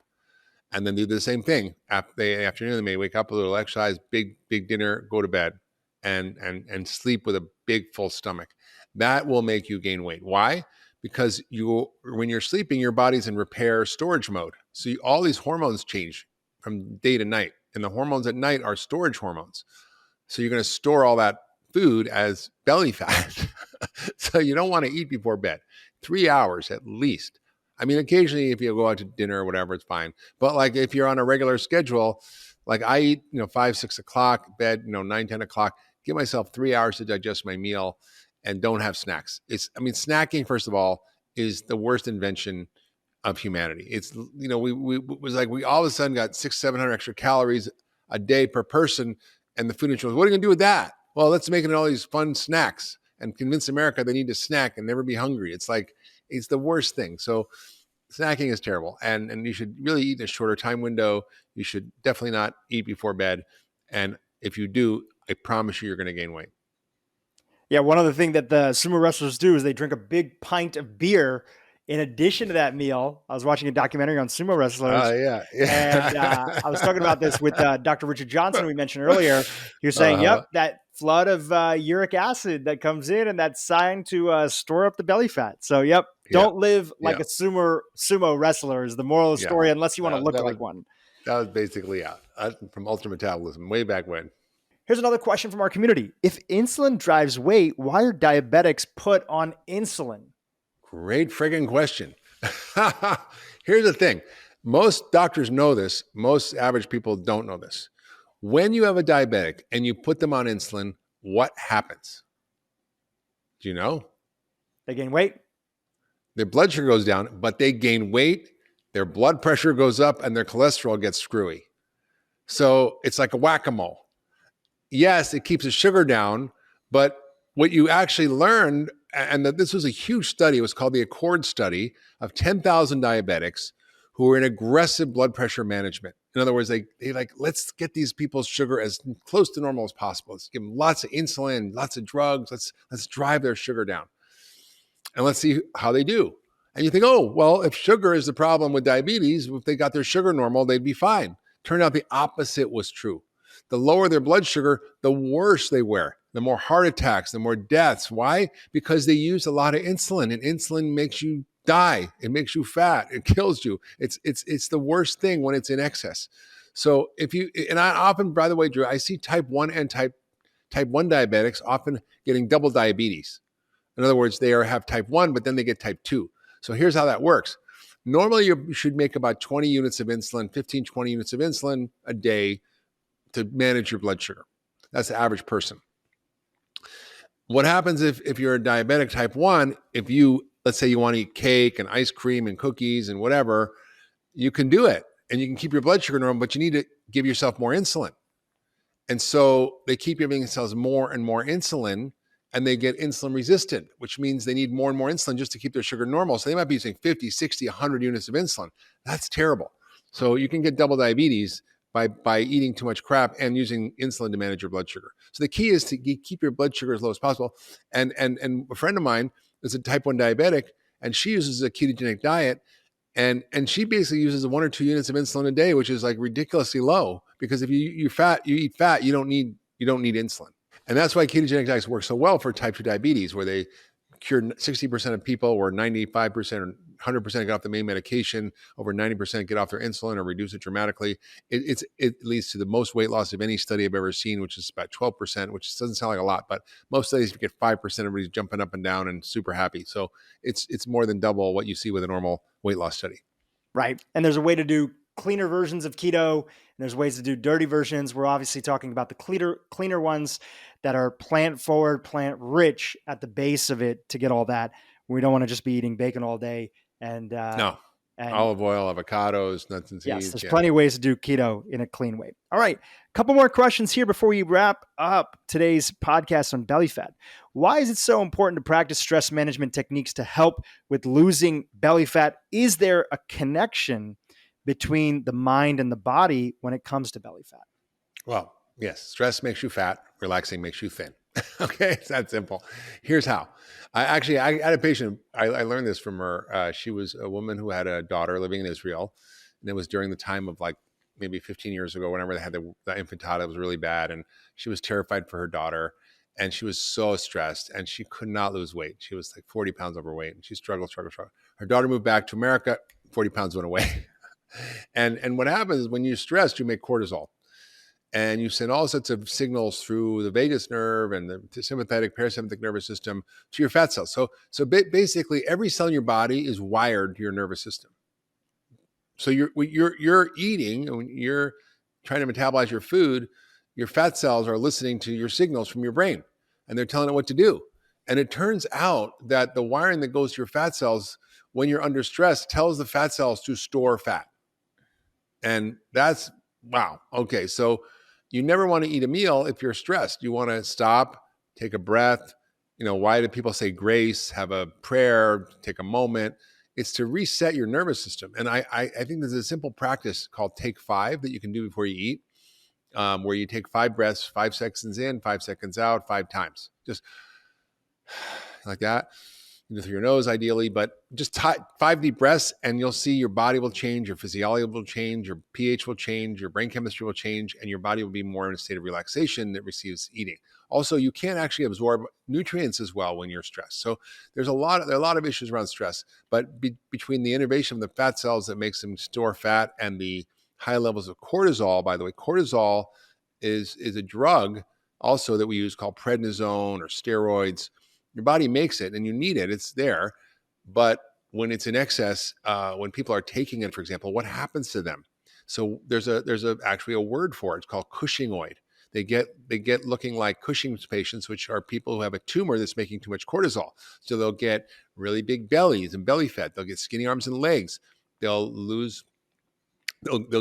and then do the same thing after the afternoon. They may wake up, a little exercise, big dinner, go to bed, and sleep with a big full stomach. That will make you gain weight. Why? Because when you're sleeping, your body's in repair storage mode. So all these hormones change from day to night, and the hormones at night are storage hormones. So you're going to store all that food as belly fat. So you don't want to eat before bed. 3 hours at least. I mean, occasionally if you go out to dinner or whatever, it's fine. But like if you're on a regular schedule, like I eat, 5, 6 o'clock, bed, 9, 10 o'clock, give myself 3 hours to digest my meal and don't have snacks. Snacking, first of all, is the worst invention of humanity. It's, we was like, we all of a sudden got 600, 700 extra calories a day per person. And the food industry was, what are you going to do with that? Well, let's make it all these fun snacks and convince America they need to snack and never be hungry. It's like, it's the worst thing. So snacking is terrible. And you should really eat in a shorter time window. You should definitely not eat before bed. And if you do, I promise you're going to gain weight. Yeah, one other thing that the sumo wrestlers do is they drink a big pint of beer in addition to that meal. I was watching a documentary on sumo wrestlers. Yeah. And I was talking about this with Dr. Richard Johnson, we mentioned earlier. He was saying, yep, that flood of uric acid that comes in, and that's signed to store up the belly fat. So, yep, don't live like a sumo wrestler is the moral of the story, unless you want to look like one. That was basically from Ultra Metabolism way back when. Here's another question from our community. If insulin drives weight, why are diabetics put on insulin? Great friggin' question. Here's the thing. Most doctors know this. Most average people don't know this. When you have a diabetic and you put them on insulin, what happens? Do you know? They gain weight. Their blood sugar goes down, but they gain weight, their blood pressure goes up, and their cholesterol gets screwy. So it's like a whack-a-mole. Yes, it keeps the sugar down, but what you actually learned, and that this was a huge study, it was called the Accord study of 10,000 diabetics who were in aggressive blood pressure management. In other words, they like, let's get these people's sugar as close to normal as possible. Let's give them lots of insulin, lots of drugs. Let's drive their sugar down. And let's see how they do. And you think, oh, well, if sugar is the problem with diabetes, if they got their sugar normal, they'd be fine. Turned out the opposite was true. The lower their blood sugar, the worse they were. The more heart attacks, the more deaths. Why? Because they use a lot of insulin, and insulin makes you die. It makes you fat. It kills you. It's the worst thing when it's in excess. So and I often, by the way, Drew, I see type 1 and type 1 diabetics often getting double diabetes. In other words, they have type 1, but then they get type 2. So here's how that works. Normally, you should make about 20 units of insulin, 15, 20 units of insulin a day to manage your blood sugar. That's the average person. What happens if you're a diabetic type 1, let's say you want to eat cake and ice cream and cookies and whatever, you can do it. And you can keep your blood sugar normal, but you need to give yourself more insulin. And so they keep giving themselves more and more insulin, and they get insulin resistant, which means they need more and more insulin just to keep their sugar normal. So they might be using 50, 60, 100 units of insulin. That's terrible. So you can get double diabetes by eating too much crap and using insulin to manage your blood sugar. So the key is to keep your blood sugar as low as possible. And a friend of mine is a type 1 diabetic, and she uses a ketogenic diet, and she basically uses 1 or 2 units of insulin a day, which is like ridiculously low, because if you eat fat, you don't need insulin. And that's why ketogenic diets work so well for type 2 diabetes, where they cure 60% of people, or 95% or 100% get off the main medication, over 90% get off their insulin or reduce it dramatically. It leads to the most weight loss of any study I've ever seen, which is about 12%, which doesn't sound like a lot, but most studies, if you get 5%, everybody's jumping up and down and super happy. So it's more than double what you see with a normal weight loss study. Right. And there's a way to do cleaner versions of keto, and there's ways to do dirty versions. We're obviously talking about the cleaner ones that are plant forward, plant rich at the base of it to get all that. We don't want to just be eating bacon all day. And olive oil, avocados, nuts and seeds. Yes, there's plenty of ways to do keto in a clean way. All right, a couple more questions here before we wrap up today's podcast on belly fat. Why is it so important to practice stress management techniques to help with losing belly fat? Is there a connection between the mind and the body when it comes to belly fat? Well, yes, stress makes you fat, relaxing makes you thin. Okay, it's that simple. Here's how. I had a patient, I learned this from her. She was a woman who had a daughter living in Israel, And it was during the time of like maybe 15 years ago, whenever they had the infantile, it was really bad. And she was terrified for her daughter. And she was so stressed and she could not lose weight. She was like 40 pounds overweight and she struggled. Her daughter moved back to America, 40 pounds went away. And what happens is when you're stressed, you make cortisol and you send all sorts of signals through the vagus nerve and the sympathetic, parasympathetic nervous system to your fat cells. So basically, every cell in your body is wired to your nervous system. So you're eating, and when you're trying to metabolize your food, your fat cells are listening to your signals from your brain, and they're telling it what to do. And it turns out that the wiring that goes to your fat cells when you're under stress tells the fat cells to store fat. And that's wow. Okay, so you never want to eat a meal if you're stressed. You want to stop, take a breath. Why do people say grace? Have a prayer, take a moment. It's to reset your nervous system. And I think there's a simple practice called Take 5 that you can do before you eat, where you take 5 breaths, 5 seconds in, 5 seconds out, 5 times. Just like that. Through your nose, ideally, but just 5 deep breaths, and you'll see your body will change, your physiology will change, your pH will change, your brain chemistry will change, and your body will be more in a state of relaxation that receives eating. Also, you can't actually absorb nutrients as well when you're stressed. So there are a lot of issues around stress, but between the innervation of the fat cells that makes them store fat and the high levels of cortisol, by the way, cortisol is a drug also that we use called prednisone or steroids. Your body makes it and you need it. It's there. But when it's in excess, when people are taking it, for example, what happens to them? So there's actually a word for it. It's called Cushingoid. They get looking like Cushing's patients, which are people who have a tumor that's making too much cortisol. So they'll get really big bellies and belly fat. They'll get skinny arms and legs. They'll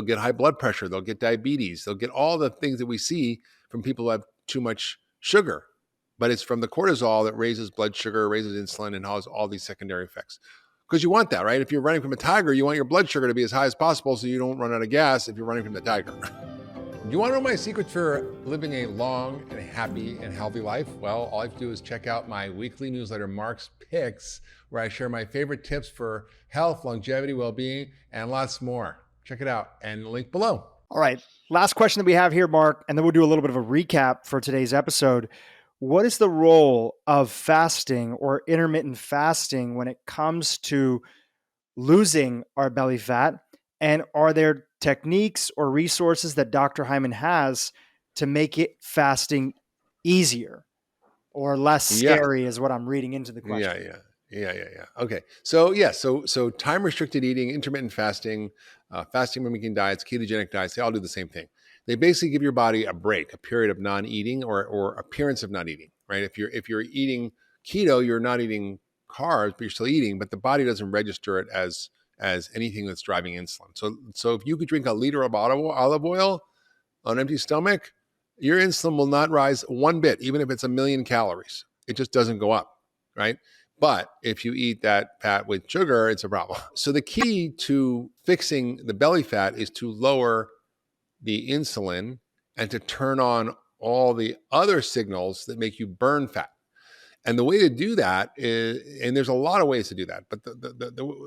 get high blood pressure. They'll get diabetes. They'll get all the things that we see from people who have too much sugar. But it's from the cortisol that raises blood sugar, raises insulin, and has all these secondary effects. Because you want that, right? If you're running from a tiger, you want your blood sugar to be as high as possible so you don't run out of gas if you're running from the tiger. You want to know my secrets for living a long and happy and healthy life? Well, all I have to do is check out my weekly newsletter, Mark's Picks, where I share my favorite tips for health, longevity, well-being, and lots more. Check it out and link below. All right. Last question that we have here, Mark, and then we'll do a little bit of a recap for today's episode. What is the role of fasting or intermittent fasting when it comes to losing our belly fat? And are there techniques or resources that Dr. Hyman has to make it fasting easier or less scary is what I'm reading into the question. Yeah. Okay. So time restricted eating, intermittent fasting, fasting mimicking diets, ketogenic diets, they all do the same thing. They basically give your body a break, a period of non-eating or appearance of not eating, right? If you're eating keto, you're not eating carbs, but you're still eating, but the body doesn't register it as anything that's driving insulin. So if you could drink a liter of olive oil on an empty stomach, your insulin will not rise one bit, even if it's 1,000,000 calories. It just doesn't go up, right? But if you eat that fat with sugar, it's a problem. So the key to fixing the belly fat is to lower the insulin and to turn on all the other signals that make you burn fat. And the way to do that is, and there's a lot of ways to do that, but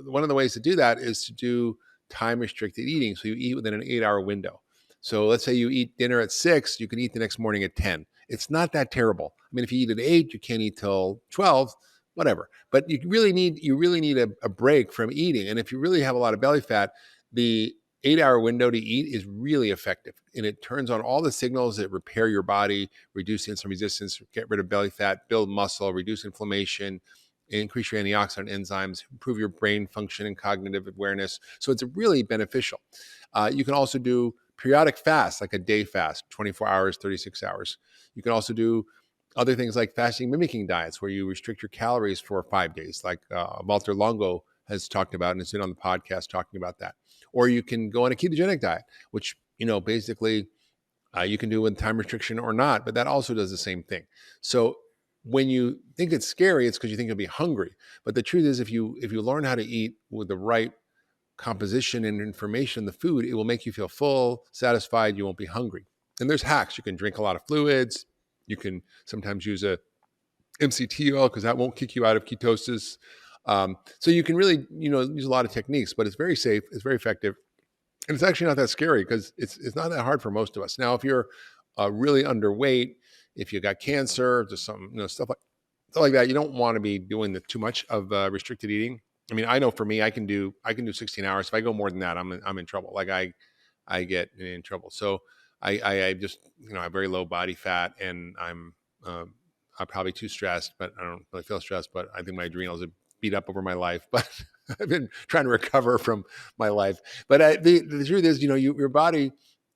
one of the ways to do that is to do time restricted eating. So you eat within an 8-hour window. So let's say you eat dinner at 6, you can eat the next morning at 10. It's not that terrible. I mean, if you eat at 8, you can't eat till 12, whatever. But you really need a break from eating. And if you really have a lot of belly fat, the 8-hour window to eat is really effective. And it turns on all the signals that repair your body, reduce insulin resistance, get rid of belly fat, build muscle, reduce inflammation, increase your antioxidant enzymes, improve your brain function and cognitive awareness. So it's really beneficial. You can also do periodic fasts, like a day fast, 24 hours, 36 hours. You can also do other things like fasting mimicking diets, where you restrict your calories for 5 days, like Walter Longo has talked about and has been on the podcast talking about that. Or you can go on a ketogenic diet, which, basically you can do with time restriction or not, but that also does the same thing. So when you think it's scary, it's because you think you'll be hungry. But the truth is, if you learn how to eat with the right composition and information in the food, it will make you feel full, satisfied. You won't be hungry. And there's hacks. You can drink a lot of fluids. You can sometimes use a MCT oil because that won't kick you out of ketosis. So you can really, use a lot of techniques, but it's very safe. It's very effective. And it's actually not that scary because it's not that hard for most of us. Now, if you're really underweight, if you got cancer, just some stuff like that, you don't want to be doing too much of restricted eating. I mean, I know for me, I can do 16 hours. If I go more than that, I'm in trouble. Like I get in trouble. So I just I have very low body fat, and I'm probably too stressed, but I don't really feel stressed. But I think my adrenals have beat up over my life. But I've been trying to recover from my life. But the truth is, your body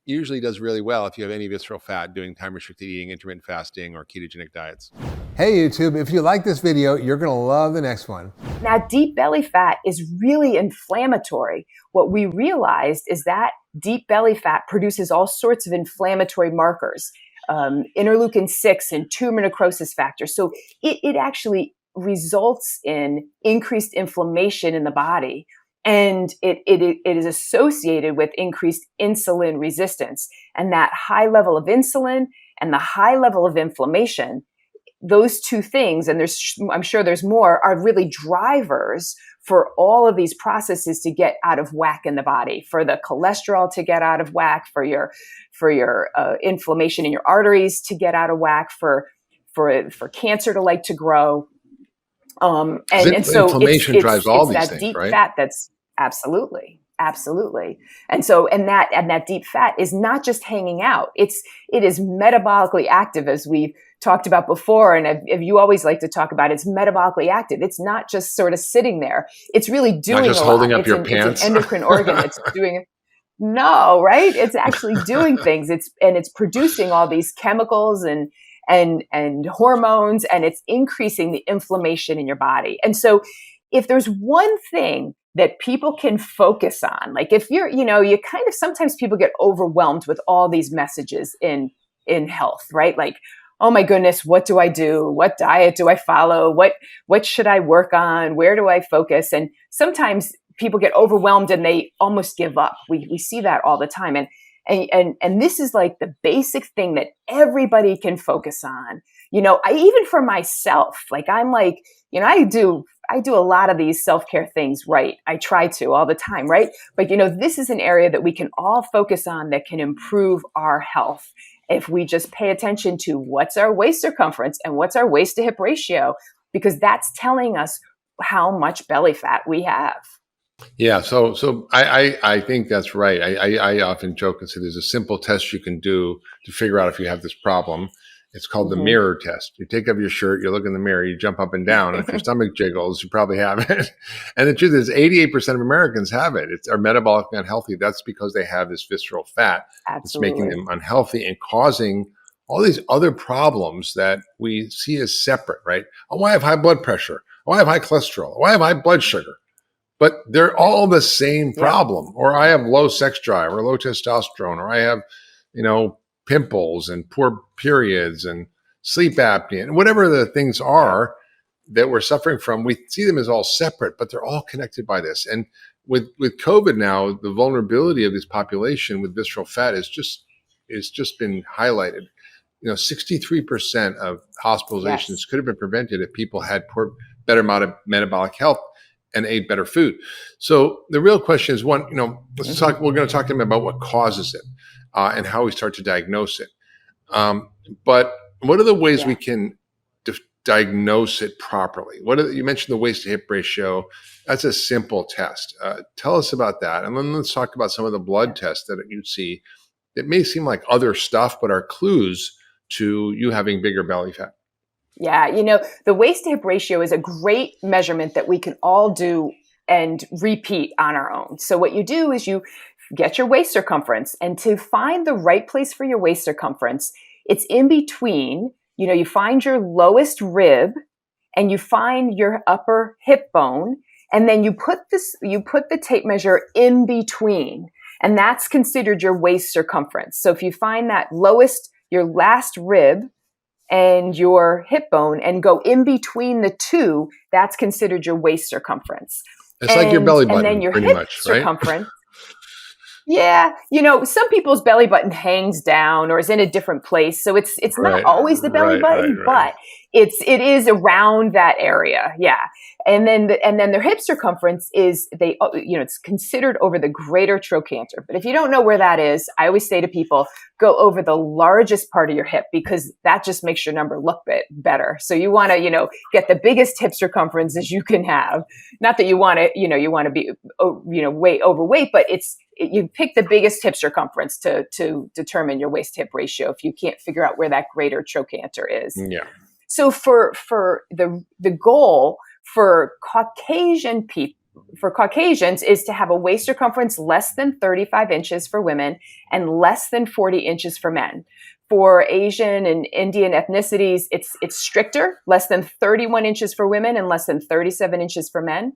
usually does really well if you have any visceral fat doing time restricted eating, intermittent fasting, or ketogenic diets. Hey YouTube, if you like this video, you're going to love the next one. Now, deep belly fat is really inflammatory. What we realized is that deep belly fat produces all sorts of inflammatory markers, interleukin-6 and tumor necrosis factors. So it actually results in increased inflammation in the body. And it is associated with increased insulin resistance. And that high level of insulin and the high level of inflammation, those two things, and I'm sure there's more, are really drivers for all of these processes to get out of whack in the body, for the cholesterol to get out of whack, for your inflammation in your arteries to get out of whack, for cancer to like to grow. And so inflammation drives all these that things, deep right? fat that's absolutely. And so, and that deep fat is not just hanging out. It is metabolically active, as we've talked about before. And if you always like to talk about, it's metabolically active. It's not just sort of sitting there. It's really doing not just a holding lot. up your pants. It's an endocrine organ. It's doing no, right? It's actually doing things. It's producing all these chemicals and hormones, and it's increasing the inflammation in your body. And so if there's one thing that people can focus on, like if you're, you kind of, sometimes people get overwhelmed with all these messages in health, right? Like, oh my goodness, what do I do? What diet do I follow? What should I work on? Where do I focus? And sometimes people get overwhelmed and they almost give up. We see that all the time. And this is like the basic thing that everybody can focus on. Even for myself, like I'm like, I do a lot of these self-care things, right? I try to all the time, right? But this is an area that we can all focus on that can improve our health if we just pay attention to what's our waist circumference and what's our waist to hip ratio, because that's telling us how much belly fat we have. Yeah, so I think that's right. I often joke and say there's a simple test you can do to figure out if you have this problem. It's called the mirror test. You take off your shirt, you look in the mirror, you jump up and down. And if your stomach jiggles, you probably have it. And the truth is 88% of Americans have it. Are metabolically unhealthy. That's because they have this visceral fat. It's making them unhealthy and causing all these other problems that we see as separate, right? Oh, I have high blood pressure. Oh, I have high cholesterol. Oh, I have high blood sugar. But they're all the same problem. Or I have low sex drive or low testosterone, or I have, pimples and poor periods and sleep apnea and whatever the things are that we're suffering from. We see them as all separate, but they're all connected by this. And with COVID now, the vulnerability of this population with visceral fat is just been highlighted. 63% of hospitalizations could have been prevented if people had better metabolic health and ate better food. So the real question is, one, let's talk. We're going to talk to them about what causes it and how we start to diagnose it. But what are the ways we can diagnose it properly? You mentioned the waist to hip ratio. That's a simple test. Tell us about that, and then let's talk about some of the blood tests that you see. It may seem like other stuff, but are clues to you having bigger belly fat. Yeah, the waist to hip ratio is a great measurement that we can all do and repeat on our own. So what you do is you get your waist circumference, and to find the right place for your waist circumference, it's in between, you find your lowest rib and you find your upper hip bone, and then you put the tape measure in between, and that's considered your waist circumference. So if you find that your last rib and your hip bone and go in between the two, that's considered your waist circumference. It's like your belly button, and then your pretty hip much, right? circumference. Yeah, some people's belly button hangs down or is in a different place, so it's not always the belly button. But it is around that area. Yeah. And then their hip circumference is it's considered over the greater trochanter. But if you don't know where that is, I always say to people, go over the largest part of your hip, because that just makes your number look better. So you want to, get the biggest hip circumference as you can have. Not that you want to be, way overweight, but you pick the biggest hip circumference to determine your waist hip ratio if you can't figure out where that greater trochanter is. Yeah. So for the goal for Caucasians is to have a waist circumference less than 35 inches for women and less than 40 inches for men. For Asian and Indian ethnicities, it's stricter, less than 31 inches for women and less than 37 inches for men.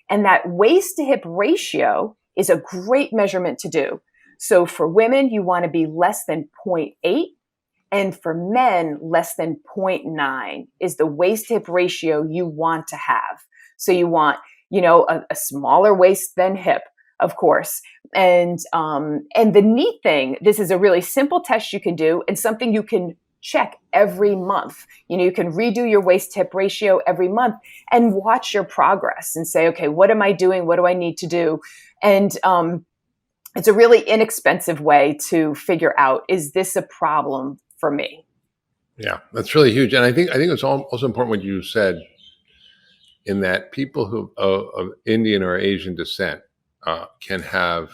And that waist to hip ratio is a great measurement to do. So for women, you want to be less than 0.8. And for men, less than 0.9 is the waist hip ratio you want to have. So you want, a smaller waist than hip, of course. And the neat thing, this is a really simple test you can do and something you can check every month. You can redo your waist hip ratio every month and watch your progress and say, okay, what am I doing? What do I need to do? And, it's a really inexpensive way to figure out, is this a problem for me? Yeah, that's really huge. And I think it's also important what you said, in that people who of Indian or Asian descent can have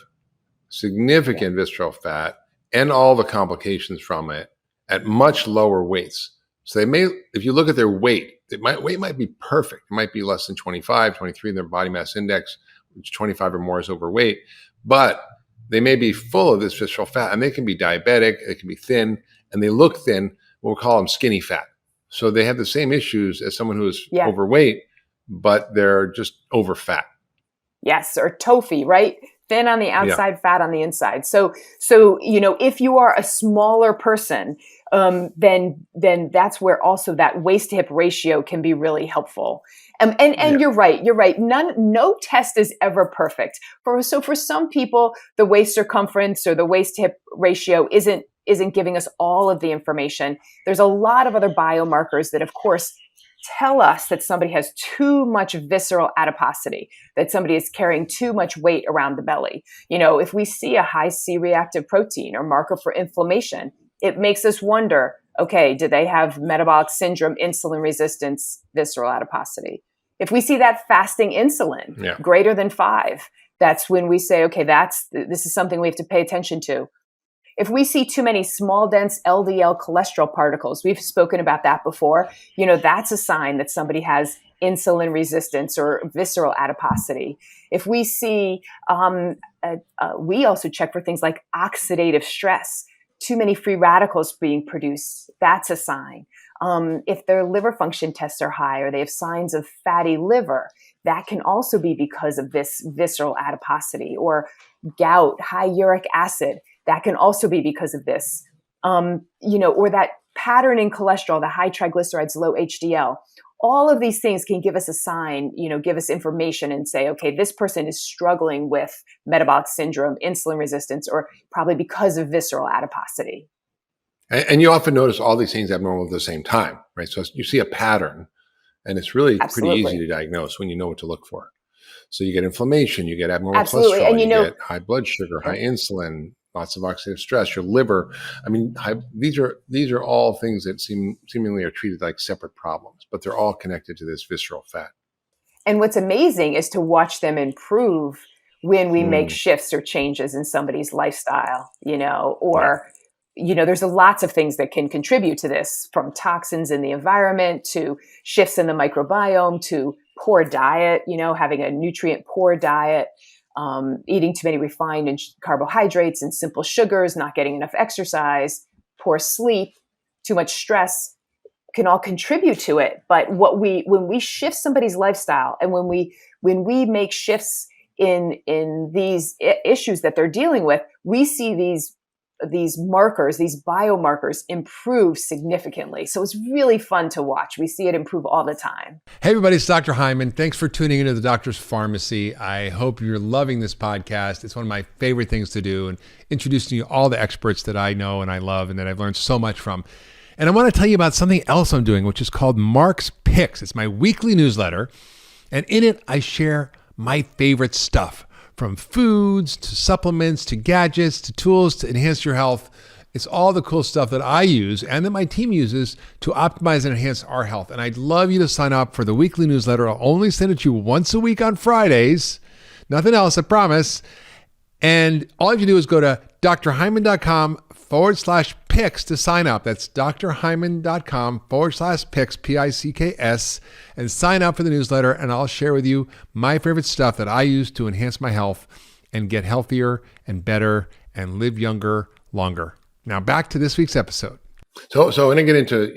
significant visceral fat and all the complications from it at much lower weights. So they may, if you look at their weight might be perfect. It might be less than 25, 23 in their body mass index, which 25 or more is overweight, but they may be full of this visceral fat, and they can be diabetic, they can be thin, and they look thin. We'll call them skinny fat. So they have the same issues as someone who is overweight, but they're just over fat. Yes, or TOFI, right? Thin on the outside, fat on the inside. So if you are a smaller person, then that's where also that waist to hip ratio can be really helpful. And you're right. No test is ever perfect. For some people, the waist circumference or the waist to hip ratio isn't giving us all of the information. There's a lot of other biomarkers that, of course, tell us that somebody has too much visceral adiposity, that somebody is carrying too much weight around the belly. If we see a high C-reactive protein or marker for inflammation, it makes us wonder, okay, do they have metabolic syndrome, insulin resistance, visceral adiposity? If we see that fasting insulin greater than 5, that's when we say, okay, this is something we have to pay attention to. If we see too many small, dense LDL cholesterol particles, we've spoken about that before, that's a sign that somebody has insulin resistance or visceral adiposity. If we see, we also check for things like oxidative stress, too many free radicals being produced, that's a sign. If their liver function tests are high or they have signs of fatty liver, that can also be because of this visceral adiposity. Or gout, high uric acid, that can also be because of this. Or that pattern in cholesterol, the high triglycerides, low HDL. All of these things can give us a sign, give us information and say, okay, this person is struggling with metabolic syndrome, insulin resistance, or probably because of visceral adiposity. And you often notice all these things abnormal at the same time, right? So you see a pattern, and it's really pretty easy to diagnose when you know what to look for. So you get inflammation, you get abnormal cholesterol, and you get high blood sugar, high insulin, lots of oxidative stress, your liver. I mean, these are all things that seemingly are treated like separate problems, but they're all connected to this visceral fat. And what's amazing is to watch them improve when we make shifts or changes in somebody's lifestyle, there's lots of things that can contribute to this, from toxins in the environment to shifts in the microbiome to poor diet, having a nutrient poor diet. Eating too many refined and carbohydrates and simple sugars, not getting enough exercise, poor sleep, too much stress can all contribute to it. But when we shift somebody's lifestyle and when we make shifts in these issues that they're dealing with, we see these markers, these biomarkers improve significantly. So it's really fun to watch. We see it improve all the time. Hey everybody, it's Dr. Hyman. Thanks for tuning into the Doctor's Pharmacy. I hope you're loving this podcast. It's one of my favorite things to do, and introducing you all the experts that I know and I love and that I've learned so much from. And I want to tell you about something else I'm doing, which is called Mark's Picks. It's my weekly newsletter. And in it, I share my favorite stuff, from foods to supplements to gadgets to tools to enhance your health. It's all the cool stuff that I use and that my team uses to optimize and enhance our health. And I'd love you to sign up for the weekly newsletter. I'll only send it to you once a week on Fridays. Nothing else, I promise. And all you have to do is go to drhyman.com/picks to sign up. That's drhyman.com/picks, P-I-C-K-S, and sign up for the newsletter. And I'll share with you my favorite stuff that I use to enhance my health and get healthier and better and live younger, longer. Now back to this week's episode. So I'm going to get into,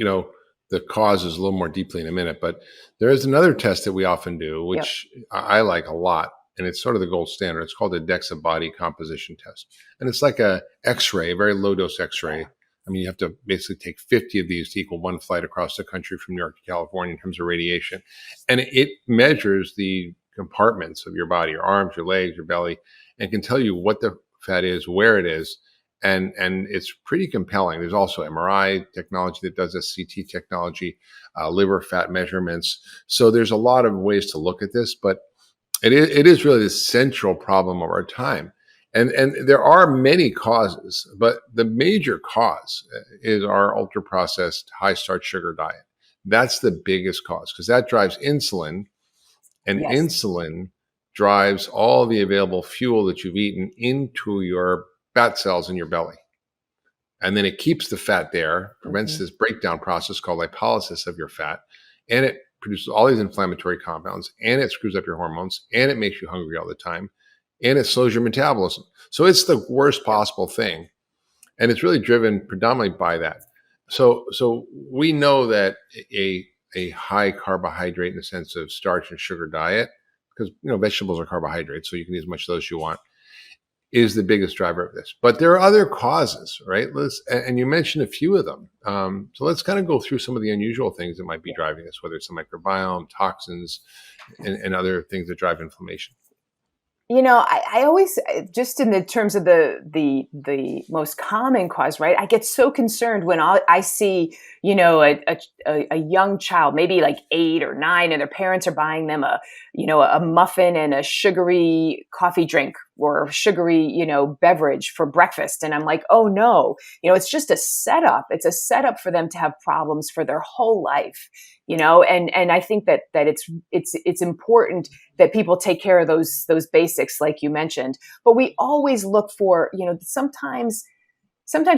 the causes a little more deeply in a minute, but there is another test that we often do, which I like a lot. And it's sort of the gold standard. It's called the DEXA body composition test. And it's like a X-ray, a very low dose X-ray. I mean, you have to basically take 50 of these to equal one flight across the country from New York to California in terms of radiation. And it measures the compartments of your body, your arms, your legs, your belly, and can tell you what the fat is, where it is. And it's pretty compelling. There's also MRI technology that does this, CT technology, liver fat measurements. So there's a lot of ways to look at this, but it is really the central problem of our time. And there are many causes, but the major cause is our ultra-processed high-starch sugar diet. That's the biggest cause because that drives insulin, and insulin drives all the available fuel that you've eaten into your fat cells in your belly. And then it keeps the fat there, prevents this breakdown process called lipolysis of your fat, and it produces all these inflammatory compounds, and it screws up your hormones, and it makes you hungry all the time, and it slows your metabolism. So it's the worst possible thing. And it's really driven predominantly by that. So we know that a high carbohydrate in the sense of starch and sugar diet, because vegetables are carbohydrates, so you can eat as much of those as you want, is the biggest driver of this. But there are other causes, right? And you mentioned a few of them. So let's kind of go through some of the unusual things that might be driving this, whether it's the microbiome, toxins, and other things that drive inflammation. I always, just in the terms of the most common cause, right? I get so concerned when I see, a young child, maybe like 8 or 9, and their parents are buying them a muffin and a sugary coffee drink or sugary, beverage for breakfast. And I'm like, oh no, it's just a setup. It's a setup for them to have problems for their whole life, and I think that it's important that people take care of those basics, like you mentioned, but we always look for, sometimes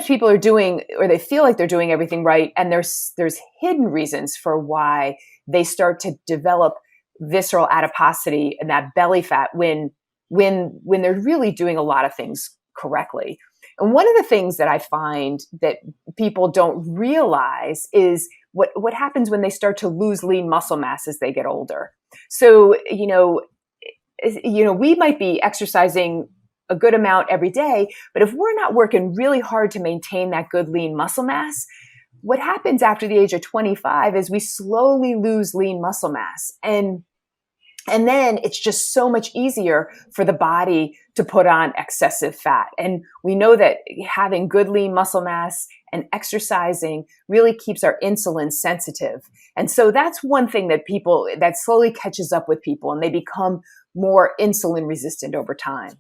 people are doing, or they feel like they're doing everything right. And there's hidden reasons for why they start to develop visceral adiposity and that belly fat when they're really doing a lot of things correctly. And one of the things that I find that people don't realize is what happens when they start to lose lean muscle mass as they get older. So, we might be exercising a good amount every day, but if we're not working really hard to maintain that good lean muscle mass, what happens after the age of 25 is we slowly lose lean muscle mass. And then it's just so much easier for the body to put on excessive fat. And we know that having good lean muscle mass and exercising really keeps our insulin sensitive. And so that's one thing that slowly catches up with people, and they become more insulin resistant over time.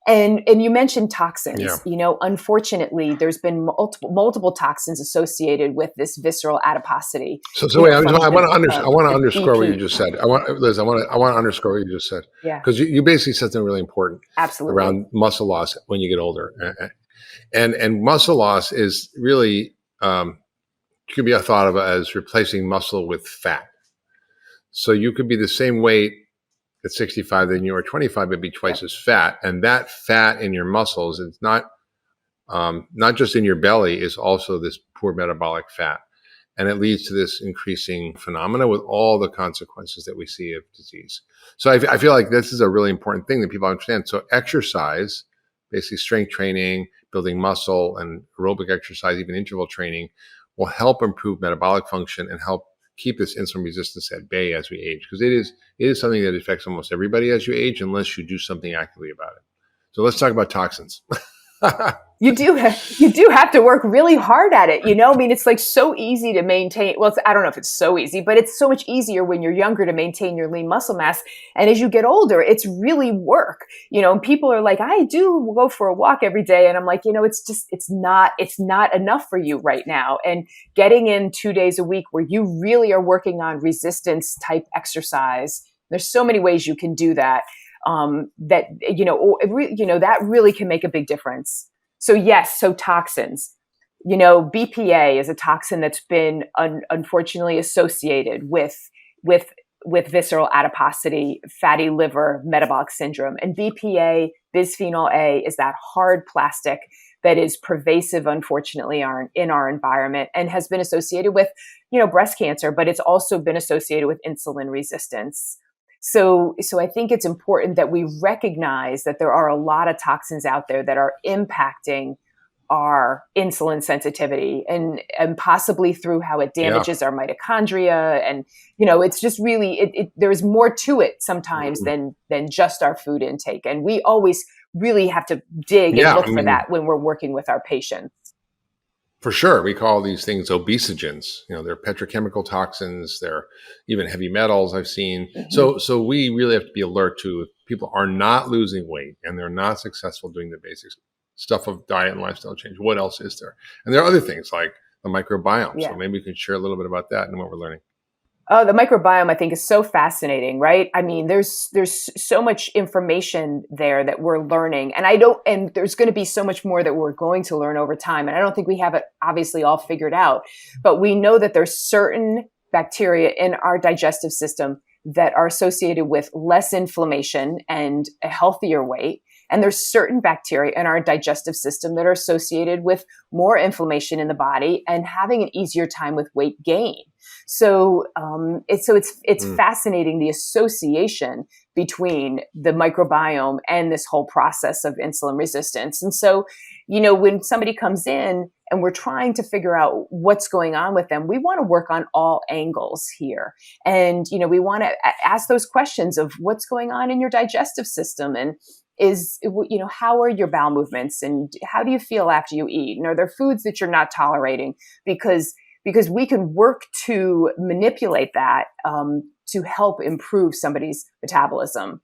And you mentioned toxins. Yeah. Unfortunately, there's been multiple toxins associated with this visceral adiposity. So wait, I want to underscore what you just said. Liz, I want to underscore what you just said. Yeah. Because you basically said something really important. Absolutely. Around muscle loss when you get older, and muscle loss is really can be thought of as replacing muscle with fat. So you could be the same weight at 65 than you are 25, but be twice as fat. And that fat in your muscles is not just in your belly, is also this poor metabolic fat. And it leads to this increasing phenomena with all the consequences that we see of disease. So I feel like this is a really important thing that people understand. So exercise, basically strength training, building muscle, and aerobic exercise, even interval training, will help improve metabolic function and help keep this insulin resistance at bay as we age, because it is something that affects almost everybody as you age, unless you do something actively about it. So let's talk about toxins. you do have to work really hard at it. I mean, it's like so easy to maintain. Well, I don't know if it's so easy, but it's so much easier when you're younger to maintain your lean muscle mass. And as you get older, it's really work, and people are like, I do go for a walk every day. And I'm like, it's not enough for you right now. And getting in 2 days a week where you really are working on resistance type exercise, there's so many ways you can do that. That really can make a big difference. So yes, so toxins. BPA is a toxin that's been unfortunately associated with visceral adiposity, fatty liver, metabolic syndrome. And BPA, bisphenol A, is that hard plastic that is pervasive, unfortunately, in our environment and has been associated with, breast cancer, but it's also been associated with insulin resistance. So I think it's important that we recognize that there are a lot of toxins out there that are impacting our insulin sensitivity and possibly through how it damages our mitochondria. And, it's just really, there's more to it sometimes than just our food intake. And we always really have to dig and look for that when we're working with our patients. For sure. We call these things obesogens. They're petrochemical toxins. They're even heavy metals I've seen. Mm-hmm. So we really have to be alert to if people are not losing weight and they're not successful doing the basics stuff of diet and lifestyle change. What else is there? And there are other things like the microbiome. Yeah. So maybe we can share a little bit about that and what we're learning. Oh, the microbiome, I think, is so fascinating, right? I mean, there's so much information there that we're learning, and there's going to be so much more that we're going to learn over time. And I don't think we have it obviously all figured out, but we know that there's certain bacteria in our digestive system that are associated with less inflammation and a healthier weight. And there's certain bacteria in our digestive system that are associated with more inflammation in the body and having an easier time with weight gain. So it's fascinating, the association between the microbiome and this whole process of insulin resistance. And so, when somebody comes in and we're trying to figure out what's going on with them, we want to work on all angles here. And, we want to ask those questions of what's going on in your digestive system, and how are your bowel movements, and how do you feel after you eat? And are there foods that you're not tolerating? Because we can work to manipulate that to help improve somebody's metabolism.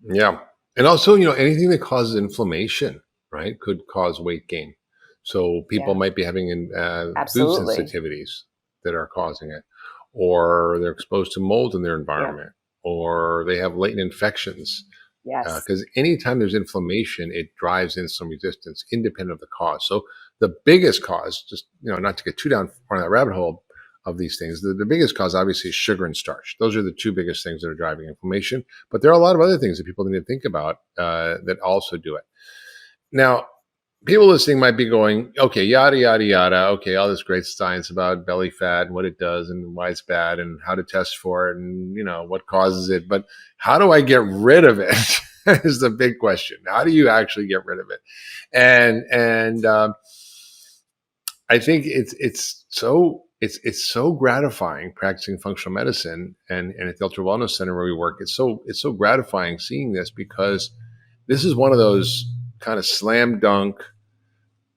Yeah. And also, anything that causes inflammation, right, could cause weight gain. So people might be having food sensitivities that are causing it, or they're exposed to mold in their environment, or they have latent infections. Yes. Because anytime there's inflammation, it drives insulin resistance independent of the cause. So the biggest cause, just, not to get too down that rabbit hole of these things, the biggest cause obviously is sugar and starch. Those are the two biggest things that are driving inflammation. But there are a lot of other things that people need to think about that also do it. Now, people listening might be going, okay, yada, yada, yada. Okay, all this great science about belly fat and what it does and why it's bad and how to test for it and, what causes it. But how do I get rid of it is the big question. How do you actually get rid of it? And I think it's so gratifying practicing functional medicine and at the Ultra Wellness Center where we work. It's so gratifying seeing this, because this is one of those kind of slam dunk,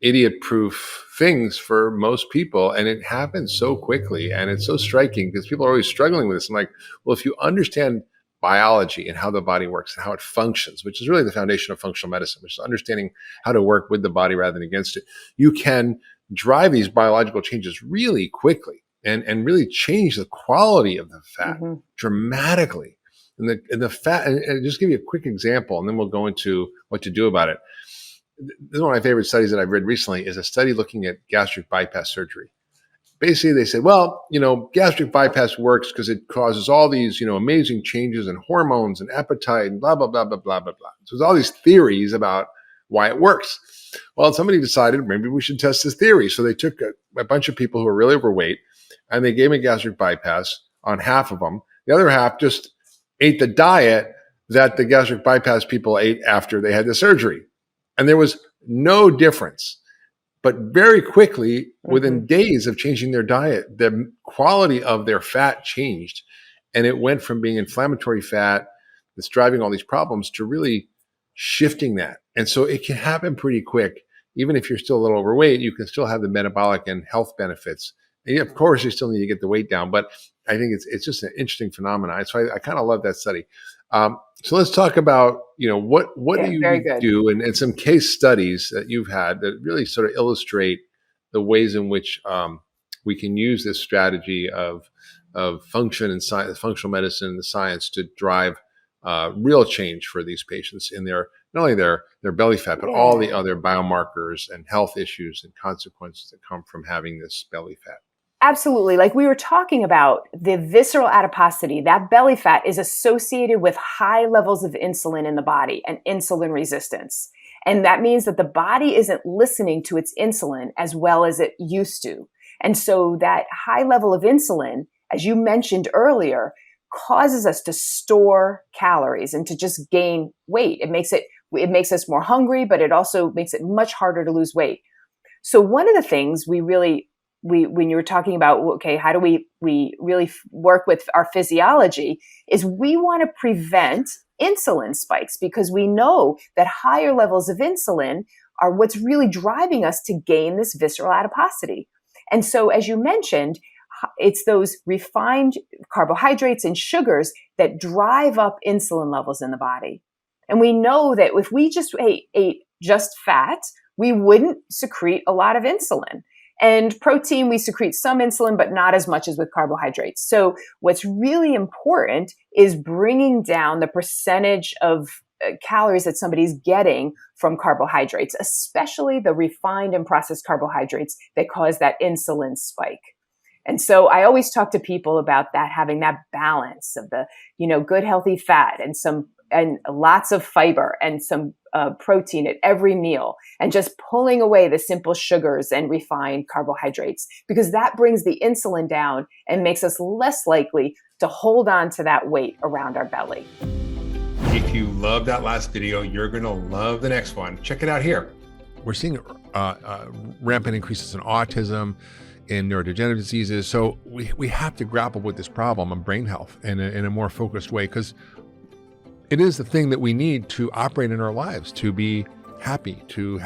idiot-proof things for most people, and it happens so quickly, and it's so striking because people are always struggling with this. I'm like, well, if you understand biology and how the body works and how it functions, which is really the foundation of functional medicine, which is understanding how to work with the body rather than against it, you can drive these biological changes really quickly and really change the quality of the fat dramatically. And the fat, and just give you a quick example, and then we'll go into what to do about it. This is one of my favorite studies that I've read recently, is a study looking at gastric bypass surgery. Basically, they said, well, gastric bypass works because it causes all these, amazing changes in hormones and appetite and blah, blah, blah, blah, blah, blah, blah. So there's all these theories about why it works. Well, somebody decided maybe we should test this theory. So they took a bunch of people who were really overweight and they gave them a gastric bypass on half of them. The other half just ate the diet that the gastric bypass people ate after they had the surgery. And there was no difference. But very quickly, within days of changing their diet, the quality of their fat changed. And it went from being inflammatory fat that's driving all these problems to really shifting that. And so it can happen pretty quick. even if you're still a little overweight, you can still have the metabolic and health benefits. And of course, you still need to get the weight down, but I think it's just an interesting phenomenon. So I kind of love that study. So let's talk about, what do very you good. do, and some case studies that you've had that really sort of illustrate the ways in which we can use this strategy of function and science, functional medicine and the science to drive real change for these patients in their, not only their belly fat, but all the other biomarkers and health issues and consequences that come from having this belly fat. Absolutely. Like we were talking about, the visceral adiposity, that belly fat is associated with high levels of insulin in the body and insulin resistance. And that means that the body isn't listening to its insulin as well as it used to. And so that high level of insulin, as you mentioned earlier, causes us to store calories and to just gain weight. It makes us more hungry, but it also makes it much harder to lose weight. So one of the things when you were talking about, okay, how do we really work with our physiology, is we want to prevent insulin spikes, because we know that higher levels of insulin are what's really driving us to gain this visceral adiposity. And so, as you mentioned, it's those refined carbohydrates and sugars that drive up insulin levels in the body. And we know that if we just ate just fat, we wouldn't secrete a lot of insulin. And protein, we secrete some insulin, but not as much as with carbohydrates. So what's really important is bringing down the percentage of calories that somebody's getting from carbohydrates, especially the refined and processed carbohydrates that cause that insulin spike. And so I always talk to people about that, having that balance of the, good healthy fat and lots of fiber and some protein at every meal, and just pulling away the simple sugars and refined carbohydrates, because that brings the insulin down and makes us less likely to hold on to that weight around our belly. If you love that last video, you're going to love the next one. Check it out here. We're seeing rampant increases in autism, in neurodegenerative diseases. So we have to grapple with this problem of brain health in a more focused way, because it is the thing that we need to operate in our lives, to be happy, to